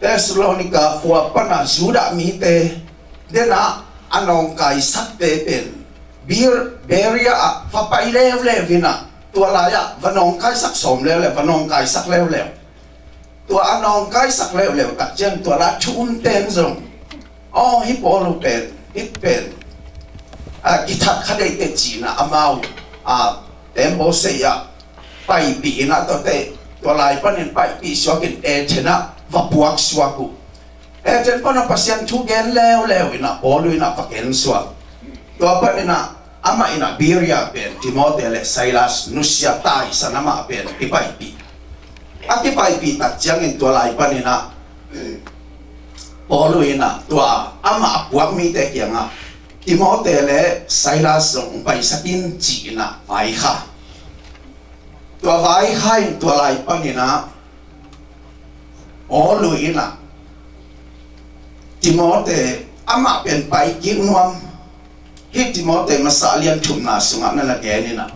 Thessalonicaหัวปนาจูดามีเตเดนะอนองไกสักเตเป็นเบรียฟ้าไปเลววินะตัวลายวันองไกสักสมเลววันองไกสักเลวตัวอนองไกสักเลวตัดเจนตัวละชุนเต็นซงฮิปโอลูเป็นฮิปเป็นกิทัดคดีเตจีนะอามาวเต็มโบเซียไปปีนะตัวลายปนินไปปีสวกินเชนะว่าบวกสวกุเจนปนปัสยันทุเกนแล้วอินะโอลุยนะปักเกนสวกตัวปนินะอามาอินะบิริยาเป็นทิโมเตเลไซลัสนุสยาตายสนามาเป็นที่ไปปีที่ไปปีตัดจังอินตัวลายปนินะโอลุยนะตัวอามาบวกมีแต่เกียงทิโมเตเลไซลัสส่งไปสกินจีนะไว้ค่ะตัวไว้ค่ะตัวลายปนินะโอลุยนะทิโมเตอามาเป็นไปกินนวมฮิทิโมเตมาสาเลียนชุมนาสุงนั่นละแกนี่นะ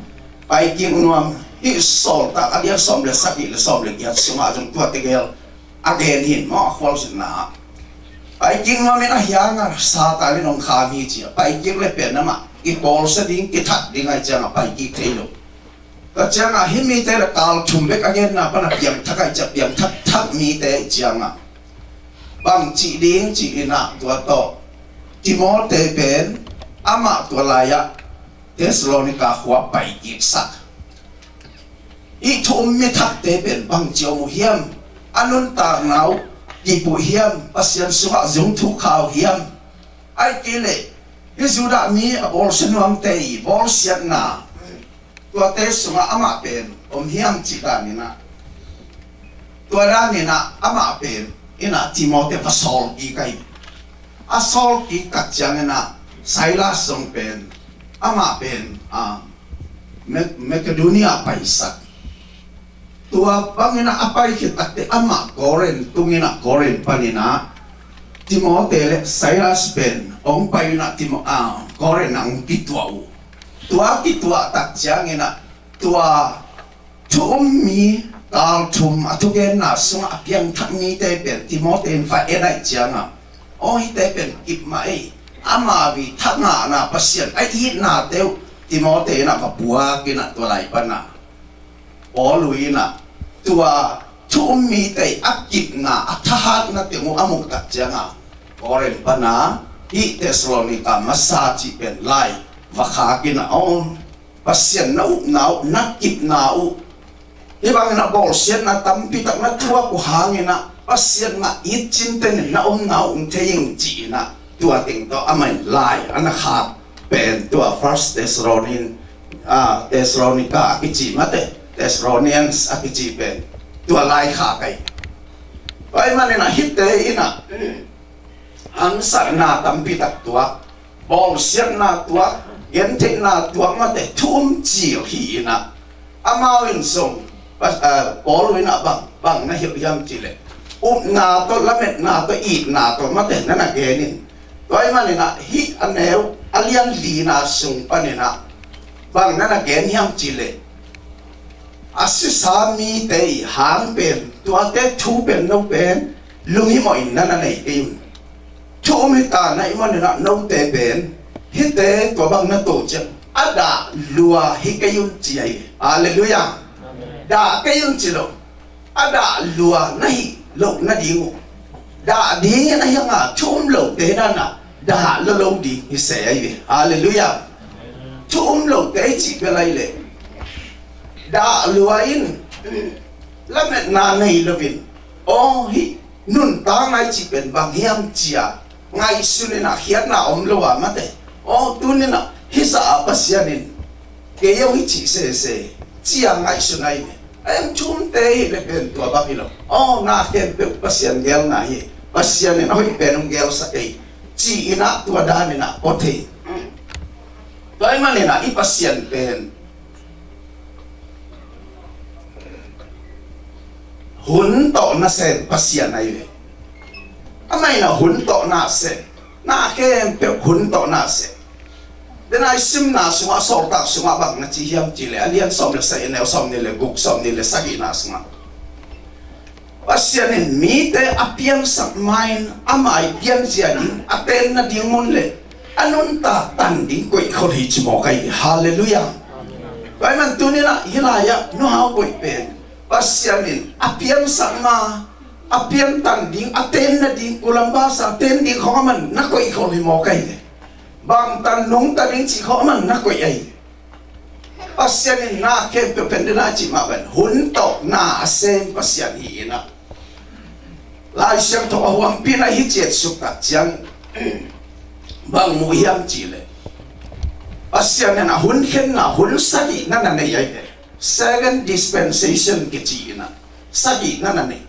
ไปกินนวมฮิสอลตาอันนี้สอมเลสักอีเลสอมเลกียสุงจงตัวเตเกลอาเกนหินมอควอลสินะไปกินนวมนี่นะยังซาตาลินองคามีจีไปกินเลยเป็นนะมาอีโกลสดิ้งกิทัดดิ้งไอจังไปกินเทโลก็จังหิมีเตละกาลชุมเบกอาเกนนะปนักยังทักไอจะเปียงทักมีเตจังบางจีดิ้งจีนะตัวโตทิโมเตเป็นอามาตัวลายเทสโลนิกาหัวไปอีกสักอีทุ่มไม่ทักเตเป็นบางเจียวมุเฮียมอนุนตาหนาวกีบุเฮียมปัสยันสุขจงทุกข่าวเฮียมไอ้กิเลยิสุดามีบอลสนวมเตยบอลเสียนาตัวเตสุงอามาเป็นเฮียมจิตานี่นะตัวด้านนี่นะอามาเป็นอินะทิโมเตฟาสอลกีไกอาสอลกีกัดจังนะไซลัสส่งเป็นอามาเป็นเมกดูเนียไปสักตัวบางนะapa kita te ama goren tungina goren panina Timote le Silas ben ong payuna timo goren ang kitwau tua kitwa tak jangina tua tumi kal tum atugen na sunga apiang thami te ben Timote fa enai janga ite ben ipmai ama vi thanga na pasien ai hi na teu Timote na ka buakina tua lai pana Oluina tua tumi te akip na atahat na temu amuk tak janga Koren pana i Tesalonika masaji pen lai vakhakin on pasien nau nakip nau ibang na bol sian na tampi tak na tua ku hangina pasien na itchin ten na nau teying ji na tua ting to amai lai anakha pen tua First Thessalonica akichi mate Thessalonians akichi pen tua lai kha kai ai manena hitte ina angsa na tampi tak tua bol sian na tua yente na tua mate tum ji hi na amawin song bol wina bang na hiu yam chile na to lamet na to eat na to mate na genin toy manena hi aneu alian li na sung panena bang na gen yam chile asisami te hang pen tua te thu pen no pen lungi mo in na nei tim thu mi ta na imon na no te pen hi te to bang na to chen ada lua hi kayun chi ai hallelujah da kayun chi lo ada lua nahi lo na dingu da di na yang chum lo te na da lo di hi se ai hallelujah chum lo te chi pe lai le da luain lamet na nei lovin oh hi nun ta ngai chi pen bang hiam chia ngai sunina hiat na om lowa mate oh tunina hisa pasianin ke yo hi chi se chia ngai sunai ne em chum te le pen tua ba hilo oh na ken pe pasian gel na hi pasianin hoi pen gel sa ei chi ina tua danina pothe toy manena I pasian pen hun to na sen pasian ai le amai na hun to na sen na kem pe hun to na sen den ai sim na sunga so tak sunga bang na chi hiam chi le alian som le sa enel som ni le guk som ni le sagi na sunga pasian in mi te apian sak main amai pian jian aten na ding mon le anun ta tan ding koi khol hi chi mo kai hallelujah bai man tu ni la hilaya no how koi pen pasianin apian sama apian tanding aten na ding kulambasa aten ding khoman na koi kholi mo kai bang tan nong tanding chi khoman na koi ai pasianin na ke pe pendena chi ma ban hun to na sen pasian hi na lai siang to huang pina hi jet sukta chiang bang mu hiam chi le pasianin na hun khen na hun sagi na nei ai second dispensation kichina sagi nanane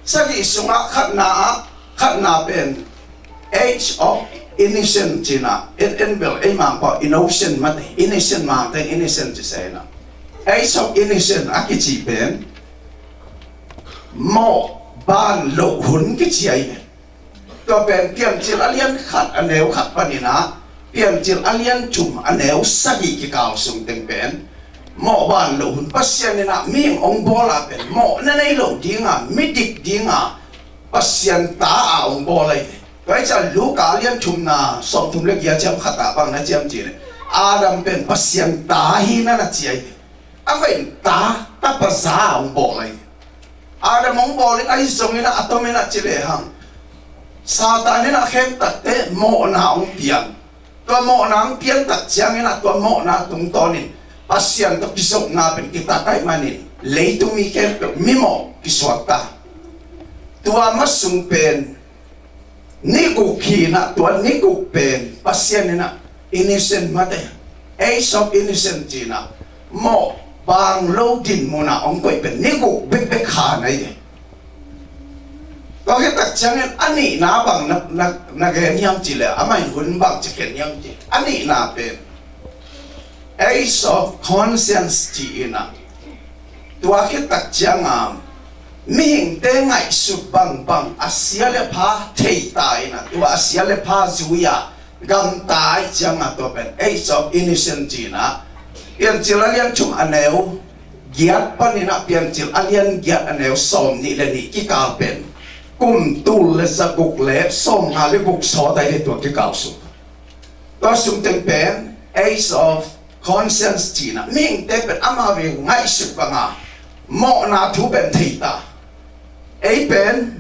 sagi sunga khatna pen age of innocent china in bel emang pa innocent mate innocent ma te innocent chena age of innocent akichi pen mo ban lo hun kichai to pen pian chil alian khat aneu khat panina pian chil alian chum aneu sagi ki kaw sung teng pen mo ban lo hun pasian na ming ong bola pen mo na nei lo dinga midik dinga pasian ta ong bola ite kai cha lu ka lian thum na som thum le ya cham khata bang na cham chi adam pen pasian ta hi na chi ai amen ta pa sa ong bola ite adam ong bola ai song ina atomina chi le hang satan ina khem ta te mo na ong pian to mo na ong pian ta chiang ina to mo na tung tonin pasian to kisok na pen kita kay manin leitu mi ken mimo kiswata tua masung pen ni kina tua ni pen pasian na innocent mate age of innocent jina mo bang lo din mo na ong koy pen ni bek kha na ye ko ke tak changen ani na bang na gen yang chile amai hun bang chicken yang chi ani na pen age of conscience chi ina tua ke tak changam ming te ngai su bang asia le pha thei tai na tua asia le pha zuya gam tai changa to pen age of innocent chi na pian chil alian chum aneu giat panina pian chil alian giat aneu som ni le ni ki ka pen kum tul le sa guk le som ha le guk so tai le to ki ka su to sum teng pen age of conscience china ming te pen ama we ngai su ka nga mo na thu pen thei ta ei pen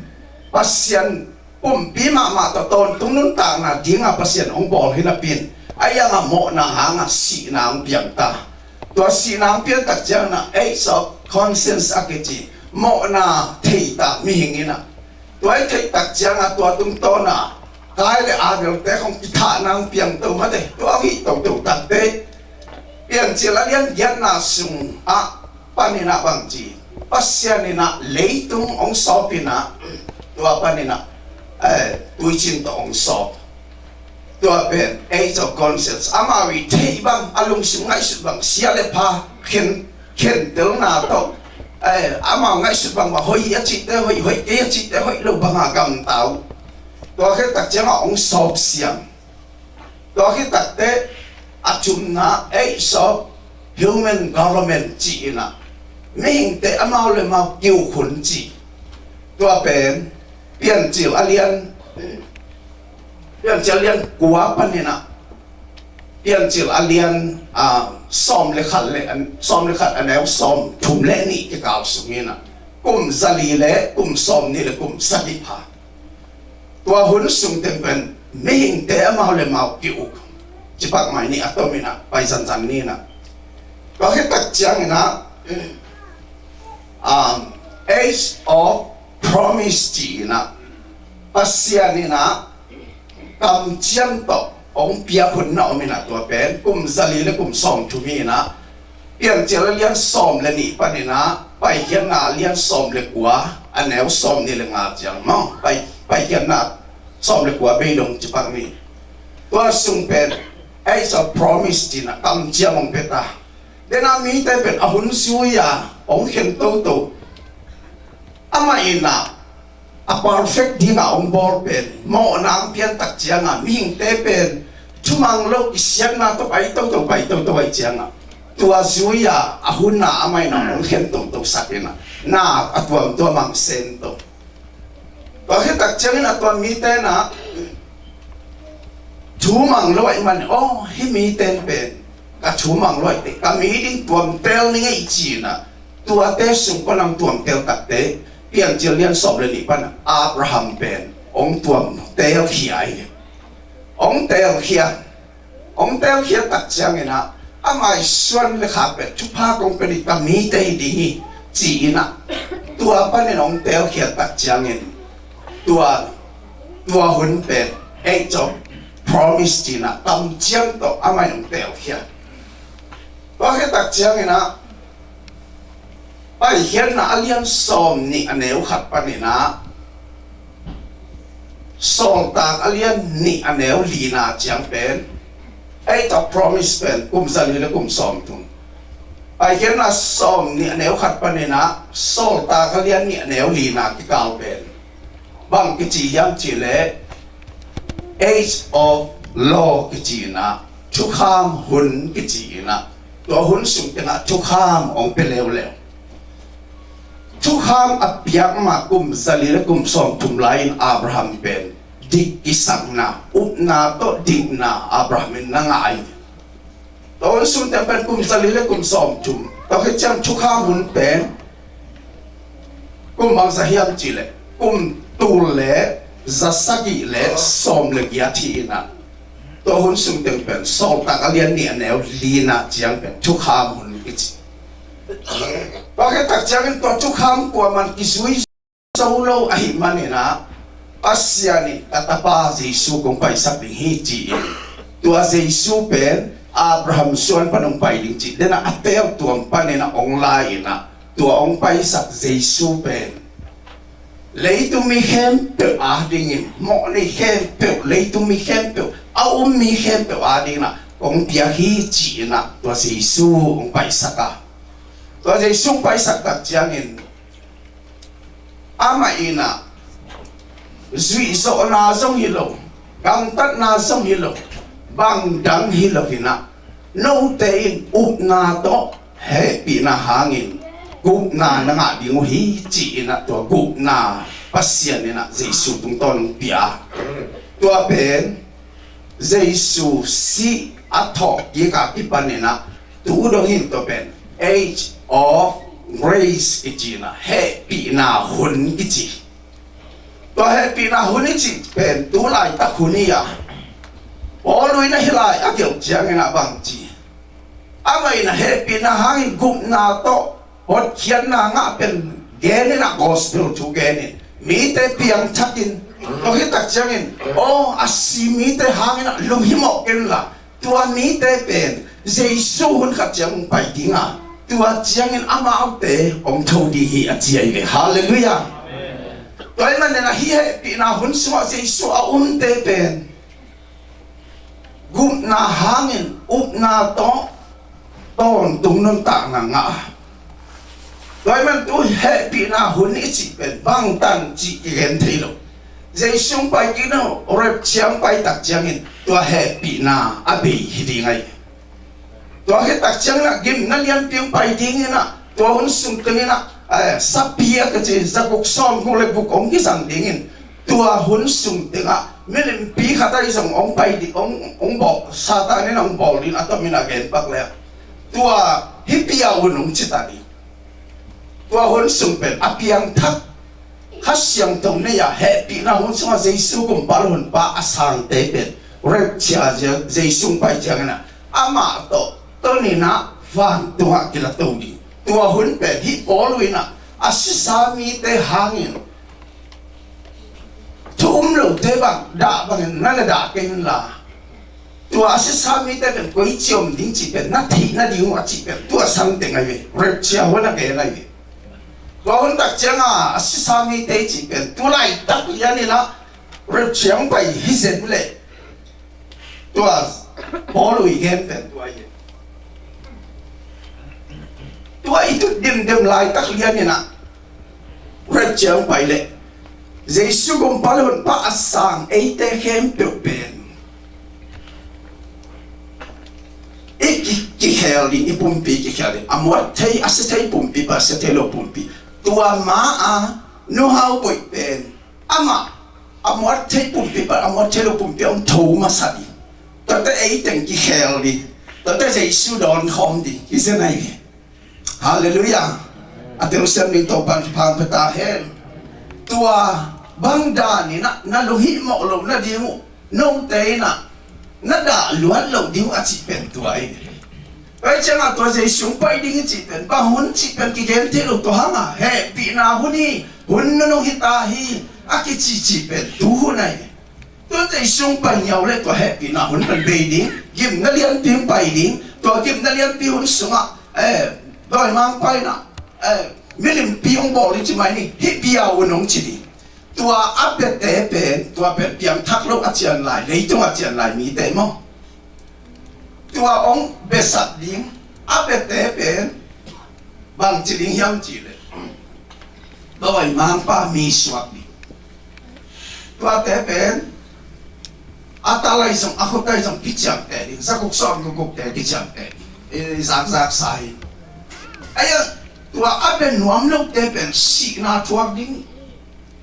pasian Pima to ton tunun ta na dinga pasien ong bol hina pin aya nga mo na hanga si na ang piang ta to si na ang piang tak jang na so conscience akiti mo na thei ta mi hingina to ai thei tak jang to tung to na kai le agel te kong pitha nang piang to ma de to awi to tak te piang chila lian gian na sung a panina bangji pasianina leitung ong sopina to panina tôi xin tổng số tôi bên ấy cho concept ama vì thế bằng alung sim ngay sự bằng xia lệ pa khen tiếng nào to ama ngay sự bằng mà hồi chỉ để hồi cái chỉ để hồi lâu bằng à cầm tàu tôi cái đặc trưng ông sốp xiang tôi cái đặc tế chum na ấy số human government chỉ na mình để ama le mau kêu khuẩn chỉ tôi bên pian chiu alian kuwa panina pian chiu alian som le khat anel som thum le ni ke kaw sungina kum zali le kum som ni le kum sali pha tua hun sung ten pen ming te ama le mau ki u chipak mai ni atomina pai san ni na ko he tak chiang na age of promise chỉ na pasiani na kam chiang to ong pia hun na omina to pen kum zali le kum som thu mi na pian chela lian som le ni panina pai hian na lian som le kwa anel som ni le nga chiang ma pai hian na som le kwa be dong chipak ni to sung pen ai so promise chỉ na kam chiang ong peta dena mi te pen ahun suya ong khen to ama ina a perfect dinga ong bor pen mo nang pian tak chianga ming te pen chumang lo isian na to pai to ai chianga tua suya ahuna amai na ong khen to sakena na atwam to mang sen to he tak chianga na to mi te na chumang lo ai man hi mi ten pen ka chumang lo te ka mi ding tuam tel ni ngai chi na tua te sung ko lang tuam tel tak te pian chiu lian sop le ni pan Abraham pen ong tuam tel khiai ong tel khia tak chiang ina amai suan le kha pe chu pha kong pe ni ta mi te di chi na tua pan ni ong tel khia tak chiang in tua hun pen ei cho promise chi na tam chiang to amai ong tel khia wa he tak chiang ina pai hian na alian som ni aneu khat panina som tak alian ni aneu lina chiang pen ai ta promise pen kum zali le kum som tum pai hian na som ni aneu khat panina som tak alian ni aneu lina ki kal pen bang ki chi yang chi le age of law ki chi na chu kham hun ki chi na to hun sung na chu kham ong pe leo chu kham apiak ma kum zali le kum som tum lain Abraham pen dik isang na up na to dik na Abraham na ngai to sun te pen kum zali le kum som tum to he chang chu kham hun pen kum bang sa hiam chi le kum tu le zasagi le som le gia thi na to hun sun te pen sol ta alian ni anel lina chiang pen chu kham hun ki bakit tak jangan to chukham ko man kisui solo ahi manina pasiani tatapa Jesu kong pai sa pinghiji tua Jesu pen Abraham suan panong pai ding chi dena atel tuang panina ong laina tua ong pai sa Jesu pen leitu mi hem pe adingin mo ni hem pe leitu mi hem pe au mi hem pe adina ong piahi chi na tua Jesu ong pai sa ka to je sung pai sak tak chiangin ama ina zui so na song hilo gang tat na song hilo bang dang hilo hina no te in up na to he pi na hangin gup na nga dingu hi chi na to gup na pasian na Jesu tung ton pia to pen Jesu si athok ye ka ki panena tu do hin to pen age of grace ichina he pi na hun ichi ตัวเฮปีน่าหุ่นนี่จีเป็นตัวลายตะหุ่นนี่อ่ะโอ้ลุยน่ะฮิลายอ่ะเกี่ยวเจียงน่ะบางจีอ่ะไม่น่ะเฮปีน่ะหางกุมน่ะโตหดเขียนน่ะงะเป็นเกนี่น่ะ gospel ทุกเกนี่มีแต่เพียงชักอินตัวฮิตักเจียงอินโอ้อาศิมีแต่หางน่ะลุมหิมอกกันล่ะตัวมีแต่เป็นเจสูหุ่นขัดเจียงไปดิ้งอ่ะตัวเจียงอินอามาเอาแต่องค์ทูดีฮีอาเจียงเลยฮาเลลูยาตัวมันเนี่ยนะฮีเฮปีน่าหุ่นสวะเจสูอาแต่เป็นกุมนาหางอินอุบนาโตตอนตุงนันตางงะโดยมันตัวเฮปีน่าหุ่นนี่จีเป็นบางตันจีเห็นทีโลเจสุงไปกินเอาเรียบเชียงไปตักเชียงอินตัวเฮปีน่าอบีฮิดีไงตัวเฮตักเชียงน่ะกินนั่นยันเพียงไปดิ้งน่ะตัวหุ่นสุงตึงน่ะสับเพียก็จะจะกุกซ้อมกุเลยกุกองที่สั่งดิ้งตัวหุ่นสุงตึงอ่ะไม่เล่นปีขัดได้ส่งองไปดิองบอกซาตานนี่องบอกดินอัตมินาเกนปักแล้วตัวฮิปปี้หุ่นองจิตาดีตัวหุ่นสุงเป็นอภิยังทักข้าเสียงตรงนี้อย่าแฮปปี้นะหุ่นสมาเจสุกุมบาลหุ่นป้าอาสังเตเป็นเรียกเชียเจสุงไปจังนะอามาโตตัวนี้นะฟังตัวกิลตัวดีตัวหุ่นเป็นฮิปโปลุยนะอาศิสามีเตหางินทุ่มลูกเทบังด่าบังนั่นด่าเก่งละตัวอาศิสามีเตเป็นกุยเจียมดิ้งจีเป็นนาทีนาดีหัวจีเป็นตัวสังเตงไงเว้ยเรียกเชียหัวนักเอ๋ไงเว้ยตัวหุ่นตักเจียงอ่ะอาศิสามีเตจีเป็นตัวไล่ตักยันนี่ละเรียกเชียงไปฮิเซนเลยตัวบอลุยเกนเป็นตัวยันตัวitu dim lai tak lian ni nak rejang pai le Yesus gom palon pa asang eite hem pen iki heli ipumpi ki heli amot thei asithei pumpi pa sethelo pumpi tua ma a no hau boi pen ama amot thei pumpi pa amot thelo pumpi om thou ma sadi tata eite ki heli tata Yesus don khom di kisenai Haleluya. Aterusan ni topan pang petahen. Tua bangda ni na luhi mo lo na dimu nong te na da luan lo dimu a chi pen tua ai. Ai changa tua je sung pai ding chi pen ba hun chi pen ki gen te lo to hanga he pi na huni hun no hita hi a ki chi pen tu hunai. Tua je sung pai nyau le tua he pi na hun pen be ding gim na lian ping pai ding tua gim na lian pi hun sunga đôi mang quay nè, milim piong bò lên chỉ mày nè, hít bia uốn ống chỉ đi, tua áp bẹt té bẹt, tua bẹt piang thắc lúc áp chèn lại, lấy trong áp chèn lại mì té mông, tua ống bẹt sạt liếng, áp bẹt té bẹt, bằng chỉ liếng hiam chỉ lệ, đôi mang pa mì suat đi, tua té bẹt, atalay song ako tay song pichang té đi, sa cục son cục té pichang té đi, zak sai. Ayah tua aben nuam lok te pen si na tuak ding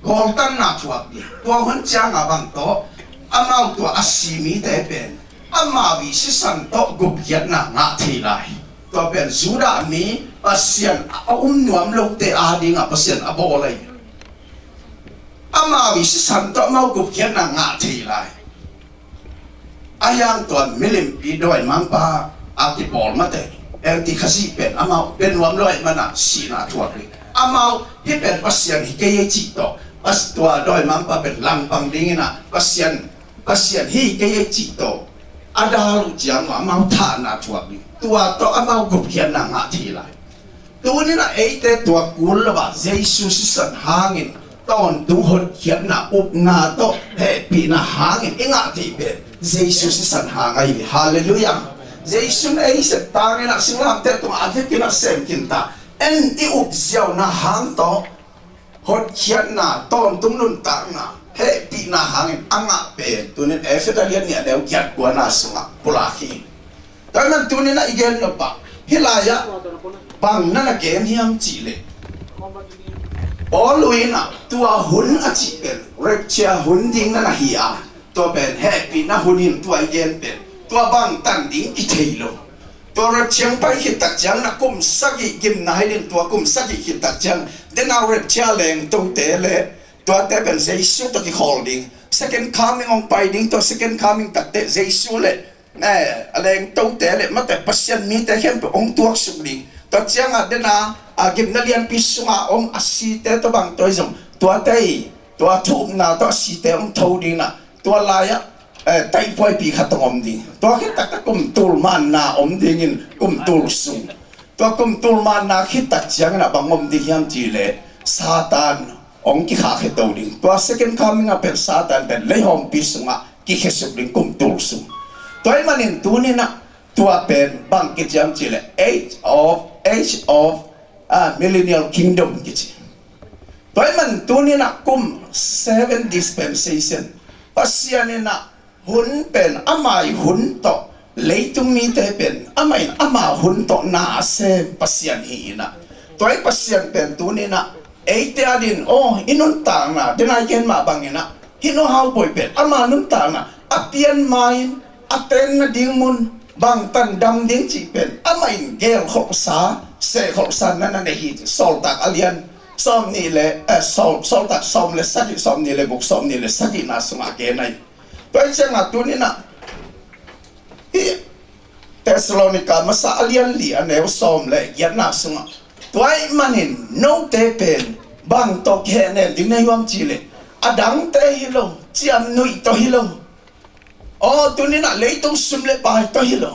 gol tan na tuak ding tua hun chang abang to amau tua asimi te pen amawi si san to gup yat na nga thi lai tua pen zuda mi pasian nuam lok te ading a pasian abo lai amawi si san to mau gup yat na nga thi lai ayang tuan milim pi doi mang pa akipol mate ti khasi pen amau pen wam loi mana si na thuak ri amau hi pen pasian hi ke chi to pas tua doi mam pa pen lang pang ding na pasian hi ke chi to ada lu jiang amau tha na thuak ri tua to amau gup hian na nga thi lai tu ni na te tua kul ba Jesus san hangin ton tu hot hian na up na to he pi na hangin inga thi pen Jesus san hangai hallelujah Jesus ay sa tangin na singlam te tung avit kina sem kinta en iup siyaw na hang to hot hiyan na ton tung nun ta nga he pi na hangin anga pe tunin efetalian niya daw kiyat kuwa na sunga pulaki taman tunin na igen na pa hilaya pang na nagem hiyam chile oluin na tua hun a chipen rep chia hun ding na nahiya tua ben happy na hunin tua igen pen tua bang tan ding ithelo tua rep chiang pai hit tak chang na kum sagi gim na haidin tua kum sagi hit tak chang den na rep chia leng to te le tua te ben Jesu to ki holding second coming ong pai ding to second coming tak te Jesu le aleng to te le ma te pasien mi te hem ong tuak suk ding to chiang a dena gim na lian pisunga om asi te to bang to jong tua te tua thup na to si te ong thâu ding na tua laya tai poi pi khatong om ding tua ki tak kum tul man na om ding in kum tul sung tua kum tul man na khi tak chiang na bang om di hiam chi le Satan ong ki kha khe to ding tua second coming a per Satan ben le hom pi sunga ki khe suk ding kum tul sung toy manin tu ni na tua pen bang ki jam chi le age of millennial kingdom ki chi toy man tu ni na kum 7 dispensation pasian ni na hun pen amai hun to leitung mi te pen amai ama hun to na se pasian hi na toy pasian pen tu ni na eite adin inun ta na denai ken ma bangina hino hau boy pen ama nun ta na apian main aten na ding mun bang tan dam ding chi pen amain gel khok sa se khok sa na na hi sol tak alian som ni le sol tak som le saki som ni le buk som ni le saki na sunga ke nai toy changa tu ni na Thessalonica masa alian li aneu som le yan na sunga toy manin no te pen bang to ke ne ding nei wam chi le adang te hilo chiam nui to hilo tu ni na leitung sum le pa to hilo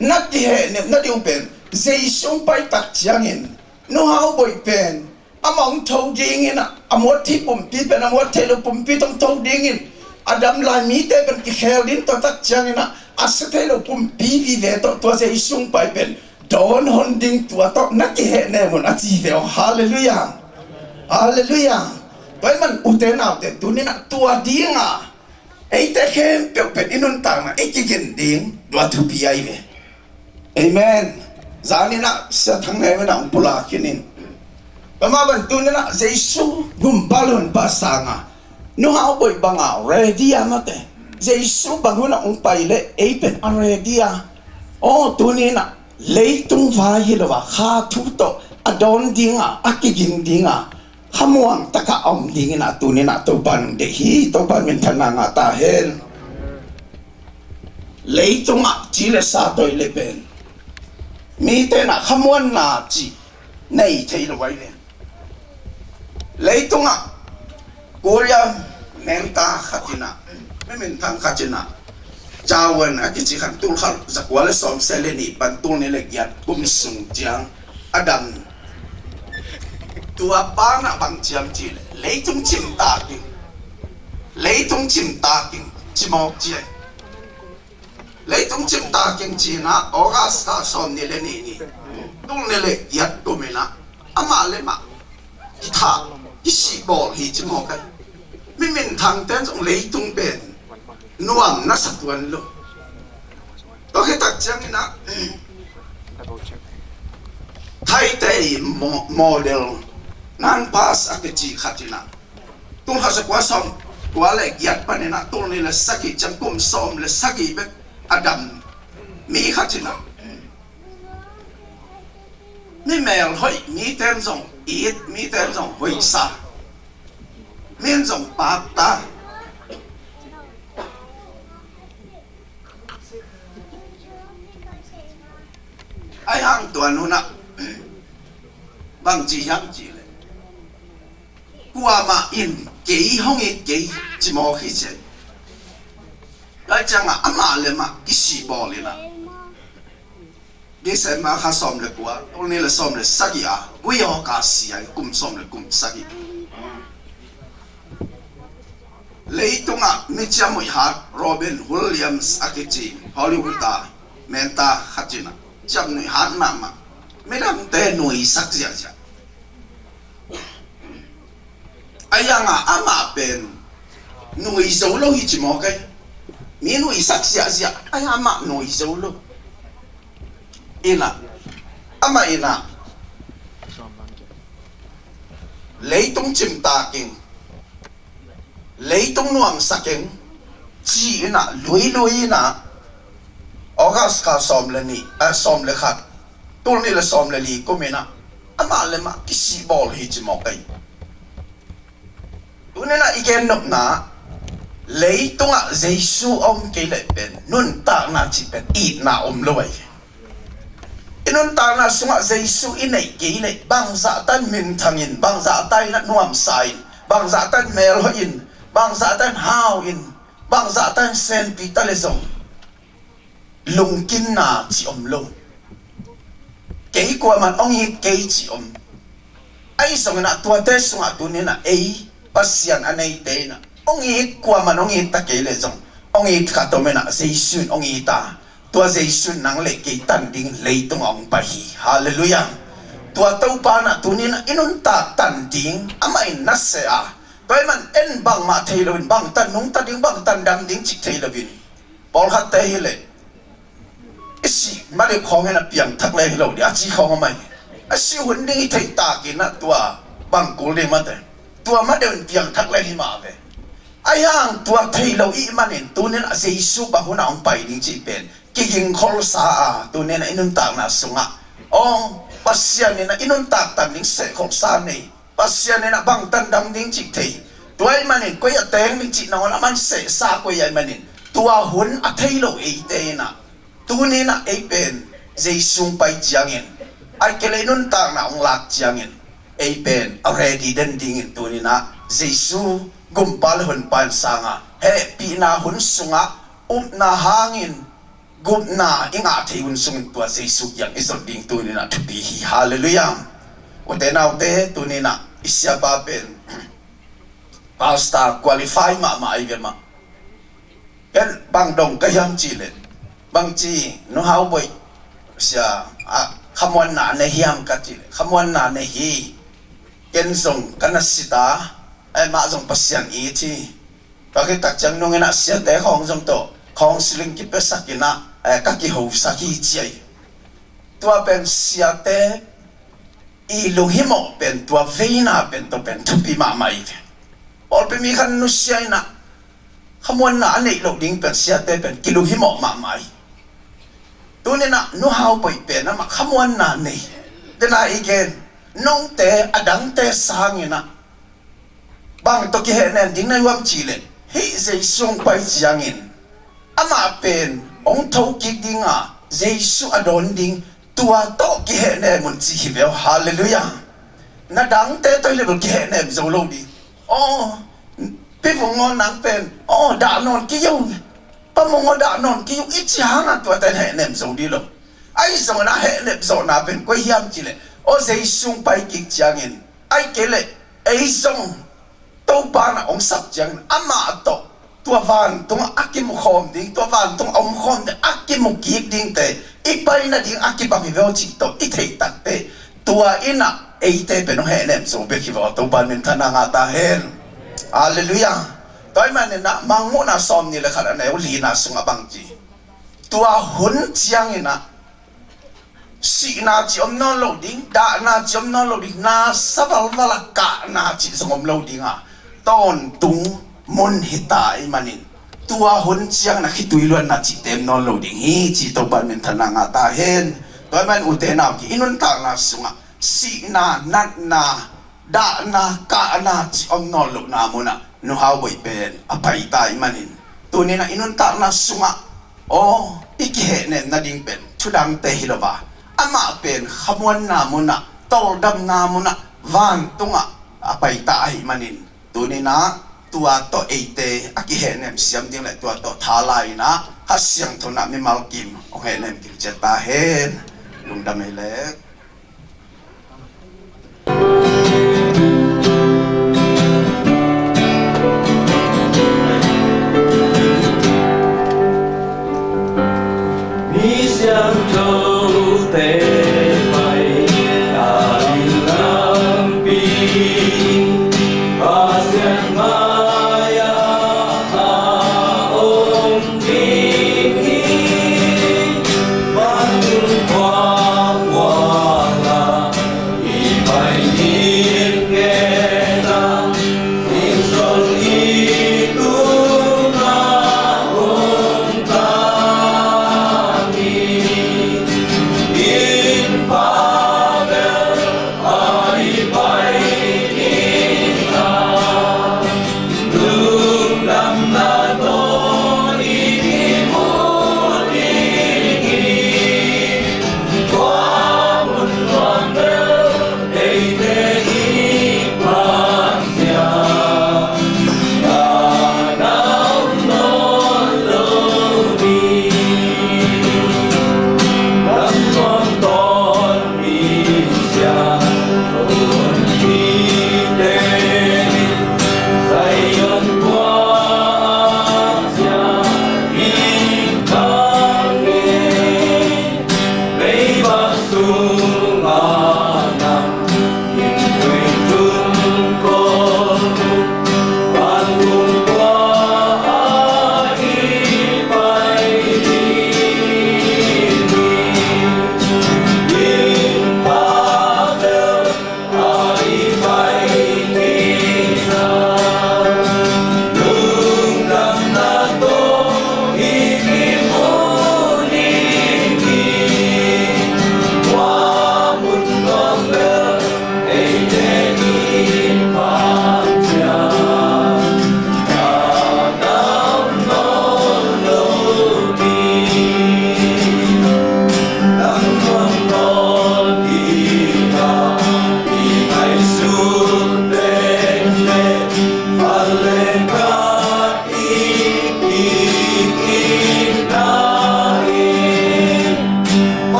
nat ti he ne na diu pen Jesu pai tak chiangin no hau boy pen among thâu ding in amot thi pum pi pen amot thelo pum pi tong thâu ding in adam lai mi te pen ki khel din to tak chiangin asthelo pum pi vi ve to Jesu pai pen don hon ding tua to na ki he ne mon achi ve hallelujah hallelujah toy man uten out te tu ni na tua dinga ei te khem pe pe inun ta na ei ki gen ding dua thu pi ai ve amen zani na sa thang ne na pula kinin pama ban tu ni na Jesu gum balon pasanga no hau boy banga ready amate Jesu bangun na ong pai le ei pen ready tu ni na leitung vai hilowa kha thu to adon dinga akigin dinga khamuang taka om dingina tunina to ban de hi to ban min thana nga ta hel leitung a chi le sa toi le pen mi te na khamuan na chi nei thei lo wai le leitung a korea menta khatina men thang khatina Jawan aki kan tul khal zakwale som seleni pantul ni legiat kum sung jiang adam tua pa na bang jiam ji leitung chim ta king chimok ji leitung chim ta king ji na ogas ka som ni le ni tul ni legiat kumina ama le ma kita isi bol hi chimok kai min thang ten jong leitung ben nuam na satuan lo to ke tak chang na thai te model nan pas akachi khatina tung ha sa kwa som kwa le gyat panena tul ni le saki cham kum som le saki be adam mi khatina mi mel hoi mi ten jong it mi ten jong hoi sa min jong pa ta ai hang tuan huna bang ji yang ji le qua ma in kỹ hong in kỹ chỉ mò khi chơi ai chăng ama le ma cái gì bỏ le na đi xem mà khá xóm le qua hôm nay là xóm le sagi quý họ cả sĩ ai cùng xóm le cùng sagi lấy tung mi chăm mùi hạt Robin Williams akichi Hollywood menta khachina chăm mùi hạt mà mấy đam tê nuôi sắc gì vậy ai ama pen nuôi dấu lâu hi chỉ mò cái mi nuôi sắc gì ai ama nuôi dấu lâu ina ama ina lấy tung chim ta kinh lấy tung nuông sắc kinh chỉ ina lui ina August ka som le ni som le khat tul ni le som le li ko mena ama le ma kisi bol hi chi mo kai tunena iken nop na leitunga Jesu om kele pen nun ta na chi pen I na om loi inun ta na sunga Jesu inai kele bangsa tan min thangin bangsa tai na nuam sain bangsa tan mel ho in bangsa tan hao in bangsa tan sen pitalizong lungkin na chi om lo kei kwa man ong hit kei chi om ai song na tua te sunga tunena ei pasian anei te na ong hit kwa man ong hit ta kele zong ong hit ka to mena Jesu ong hita tua Jesu nang le kei tan ding leitung ong pahi hallelujah tua tau pa na tunena inun ta tan ding amai nase a toy man en bang ma theilovin bang tan nung ta ding bang tan dam ding chik theilovin pol khat te hele isi mari khong na piang thak le hilo dia chi khong mai asi hun ding thei ta ki na tua bang ko le ma te tua ma den piang thak le hi ma ve ayang tua thei lo I manin tunen a Jesu ba huna ong pai ding chi pen ki ging khol sa a tunen inun ta na sunga ong pasian ni na inun ta tan ding se khol sa nei pasian ni na bang tan dam ding chi thei tuai manin ko ya teng mi chi na na man se sa ko ya manin tua hun a thei lo e te na tuni na apen Jesu pai jiangin ai kele nun ta na ong lak jiangin apen already den dingin tuni na Jesu gumpal hun pan sanga he pi na hun sunga na hangin gup na inga thei hun sungin tua Jesu yang isol ding tuni na to be hallelujah ute na ute tuni na isya ba pen pasta qualify ma ai ma ken bang dong kayam chile bang chi no how boy sia khamwan na ne hiam ka chi khamwan na ne hi ken song kanasita ai ma song pasian I chi ka ke tak chang nong na sia te khong song to khong sling ki pe sakina ka ki ho saki chi ai tua pen sia te I lu himo pen tua veina pen to pen tupi ma mai ol pe mi khan nu sia na khamwan na ne lo ding pen sia te pen ki lu himo ma mai tunena no how boy pe na makhamuan na ni dena again nong te adang te sangina bang to ki henen ding na wam chile he Jesu pai jiangin ama pen ong thau ki dinga Jesu adon ding tua to ki henen mun chi hi bel hallelujah na dang te to le ki henen zo lo di oh pe ngon nang pen oh da non ki yo pamongo da non ki yung ichi hanga tua tan he nem zo di lo ai zo na he nem zo na pen ko hiam chile o Jesu pai ki chiangin ai kele ai song to pa na ong sap chiang ama to tua van tung akim khom ding tua van tung om khom de akim ki ding te I pai na ding akim ba mi vel chi to I thei tak te tua ina ei te pen he nem zo be ki vo to pan men thana nga ta hen hallelujah toy man na mangu na som ni le khala na uli na sunga bangji tua hun chiang ina si na chi om no loading da na chi om no loading na saval vala ka na chi songom loading a ton tung mon hita I manin tua hun chiang na khitui luan na chi tem no loading hi chi to ban men thana nga ta hen toy man ute na ki inun ta na sunga si na nat na da na ka na chi om no lo na mo na no how boy pen apai tai manin tunena inun ta na sunga o ikhe ne na ding pen chudang te hilova ama pen khamwan na muna tol dam na muna van tunga apai tai manin tunena tua to eite akihe nem siam ding le tua to thalai na hasyang thona mi malkim o he nem kim cheta hen lungdam ele Qua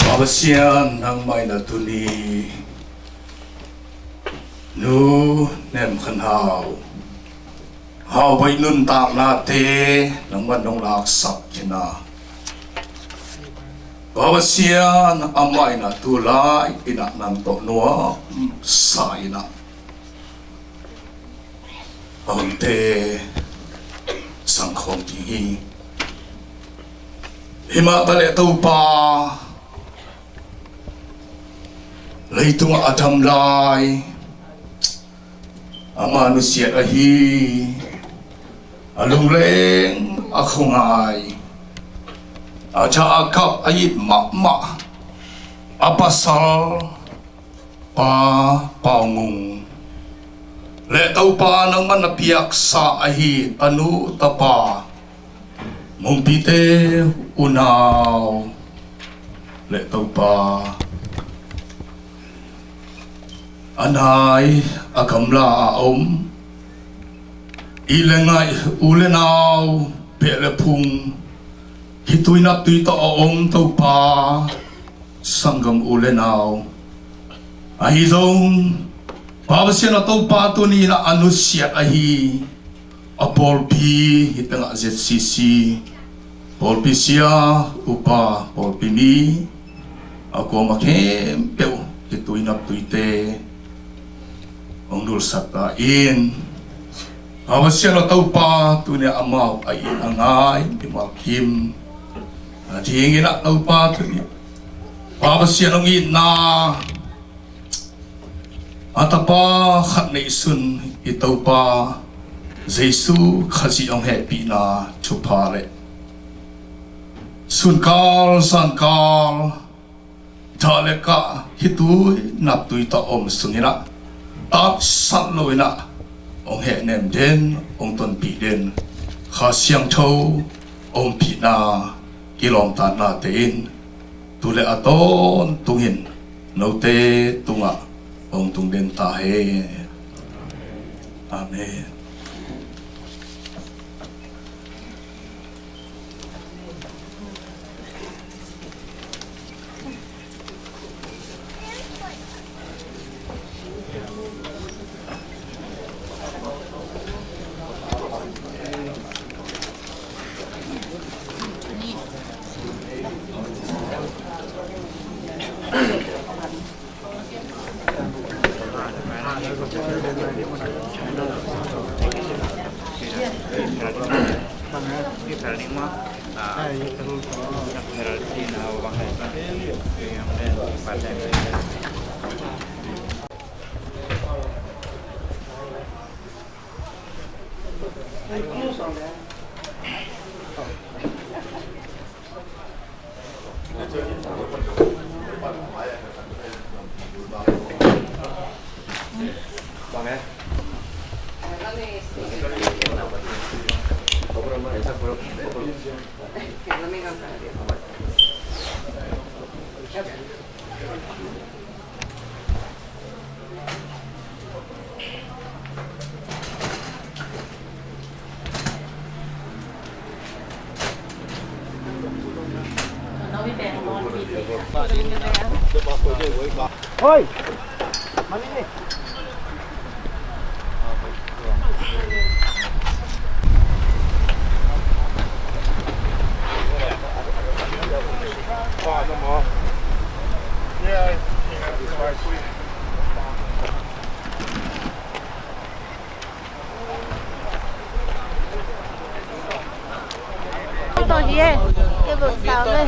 Babasian ang may natuni nu nem khanhaw hau bai nun tak na te nang manong laksak kina Babasian ang may natulay ina nang to nuwa sa ina Ante sangkhong tingi himatale tau pa Leitung Adam lai manusia ahi alung leng akhungai aja akap ayit mak apasal pa paungung le tau pa nang manapiak sa ahi anu tapa mumpite unaw le tau pa Anai akamla aom ilengai ulenaw pelepung hituinap tuita aom tau pa sanggam ulenaw ahizong babasya na tau pa to ni na anusya ahi apolpi hitanga ZCC polpi siya upa polpi mi ako makempeu hituinap tuite Ang dulsata in Awasya na tau pa Tuni amaw ay inangay Di makim Natingin na tau pa Tuni Awasya nang ina At pa Khat na isun Itaw pa Jesu kasi ang happy na Chupare Sunkal Sankal Dale ka Hituy Naptuy taom Sungina At satlo ina Ong he nem den Ong ton pi den Kha siang thâu Ong pi na Kilom tan na tein Tule aton tungin Nau te tunga Ong tung den tahe Amen Oi, mana ni? Pak, nama. Yeah, it's quite sweet. Cái gì vậy? Cái vực xào lên.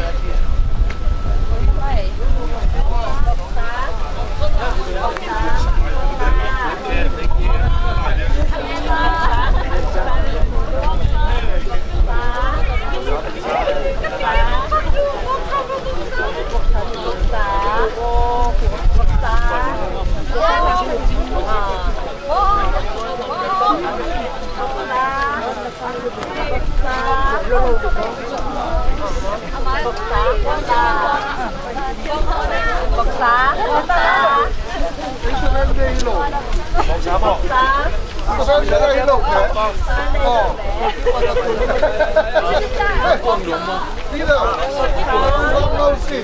Bọc xá bọc. Bọc xá. lộn đấy. Đi đâu? Đâu xỉ.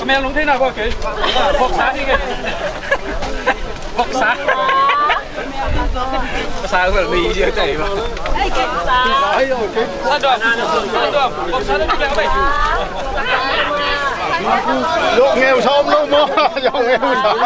Mẹ luôn thế nào coi kìa. Bọc xá đi kìa. Bọc xá. Xá phải mì chưa chảy vào. Ấy rồi cái. Sao được? Bọc xá nó đi kéo vậy. Lộn nghèo xóm luôn mà. Dòng nghèo xóm.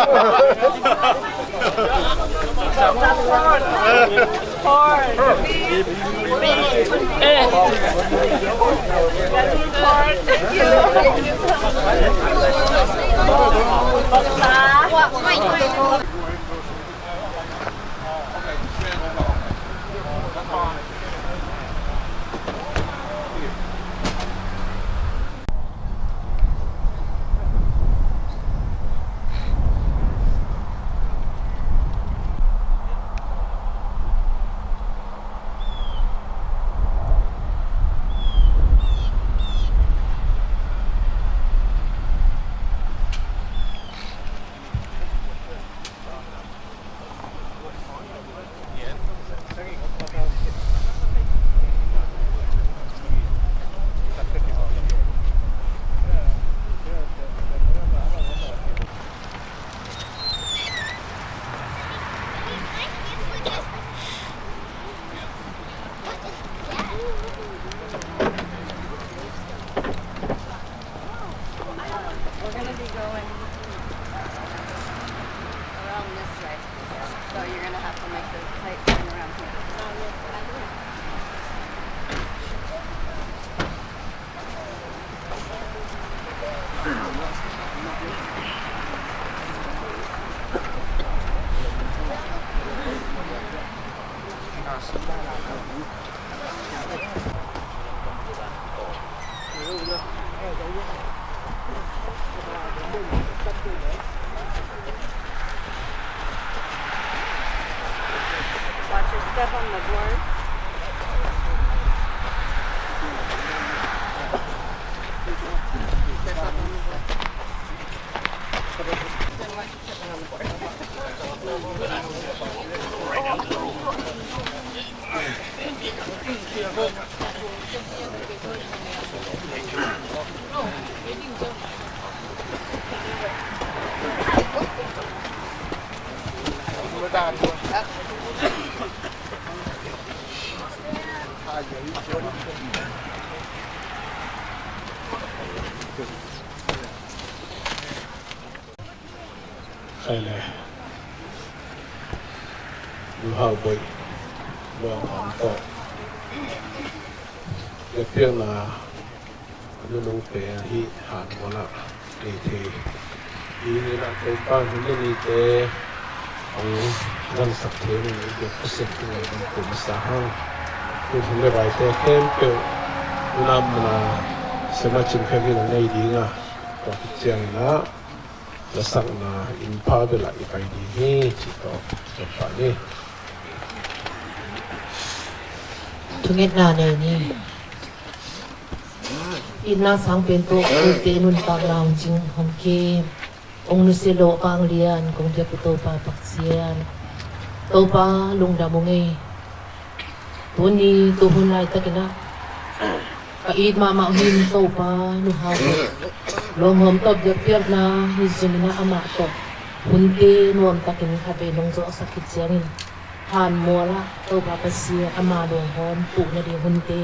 Watch your step on the board. Step up on the board. Then watch you stepping on the board. Hay là du hao bội và hoàn toàn để tiếng là nó nông tế hi hàn một là để thì đi là tôi ban những cái tế ông dân sắc thế mình được phát sinh cái này mình cũng xã hội tôi không biết bài tế thêm kiểu năm là sẽ mà chừng khai cái này đi nga và cái chuyện đó là sang na in pa về lại cái đi he chỉ có cho phải đi Tung et na này ni in na sang pen to te nun ta lang jing hom ke ong nu se lo pang lian kong dia pu pa pak sian to pa lung da mo ngai to ni to hun lai ta kena ka it ma ma hin to pa nu ha lom hom top dia piat na hi zumina ama to hun te nuam ta ken kha be nong zo sakit siangin han mo la to pa pa sia ama dong hom pu na di hun te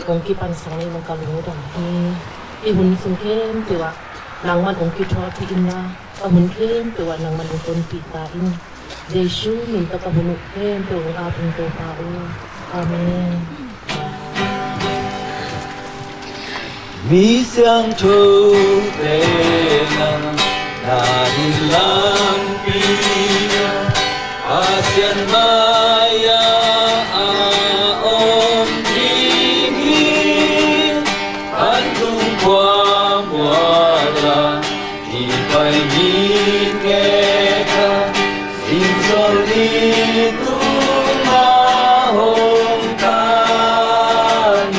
kong ki pan sang ni nong ka lu dang hi i hun sung kem te wa nang man ong ki tho ti in na ka hun kem te wa nang man ong ton pi ta in Jesu ni takabulok ken to ang ating tupao. Amen. 米香愁的那里浪比阿仙玛呀阿嗡提尼安东瓜摩拉一百米给他心所里杜马红达尼。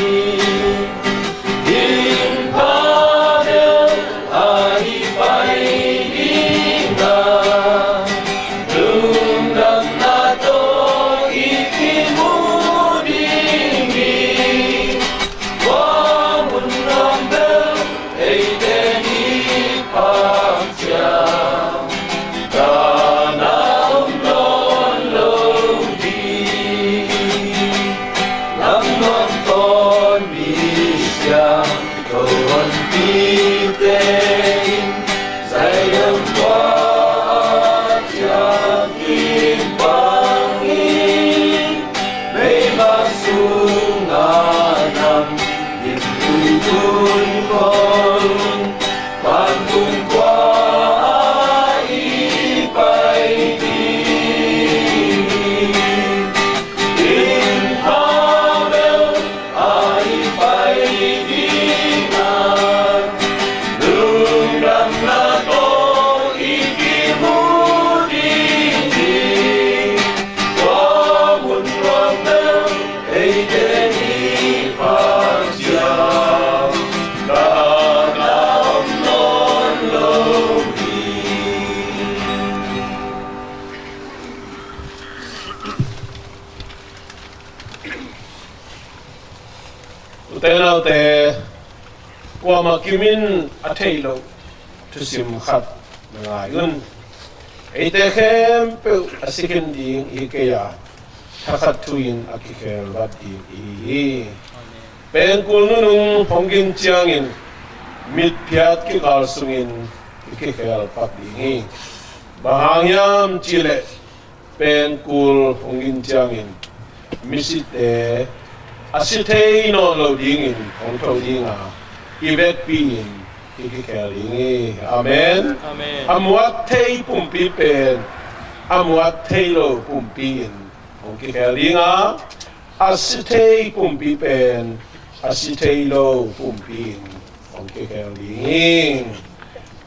Tenau te wama kimin atheilo tusim khat ngayun ite khem pe asikin ding ikeya thakhat tuin akikhel bat i pen kulnunung phongin chiangin mit phiat ki galsungin ikikhel pat dingi bahangyam chile pen kul phongin chiangin misite asitei no lo dingin ong to dinga ibet pin ikikelingi amen Amen. Amwat tei pumpi pen amwat tei lo pumpin ong kikelinga asitei pumpi pen asitei lo pumpin ong kikelingi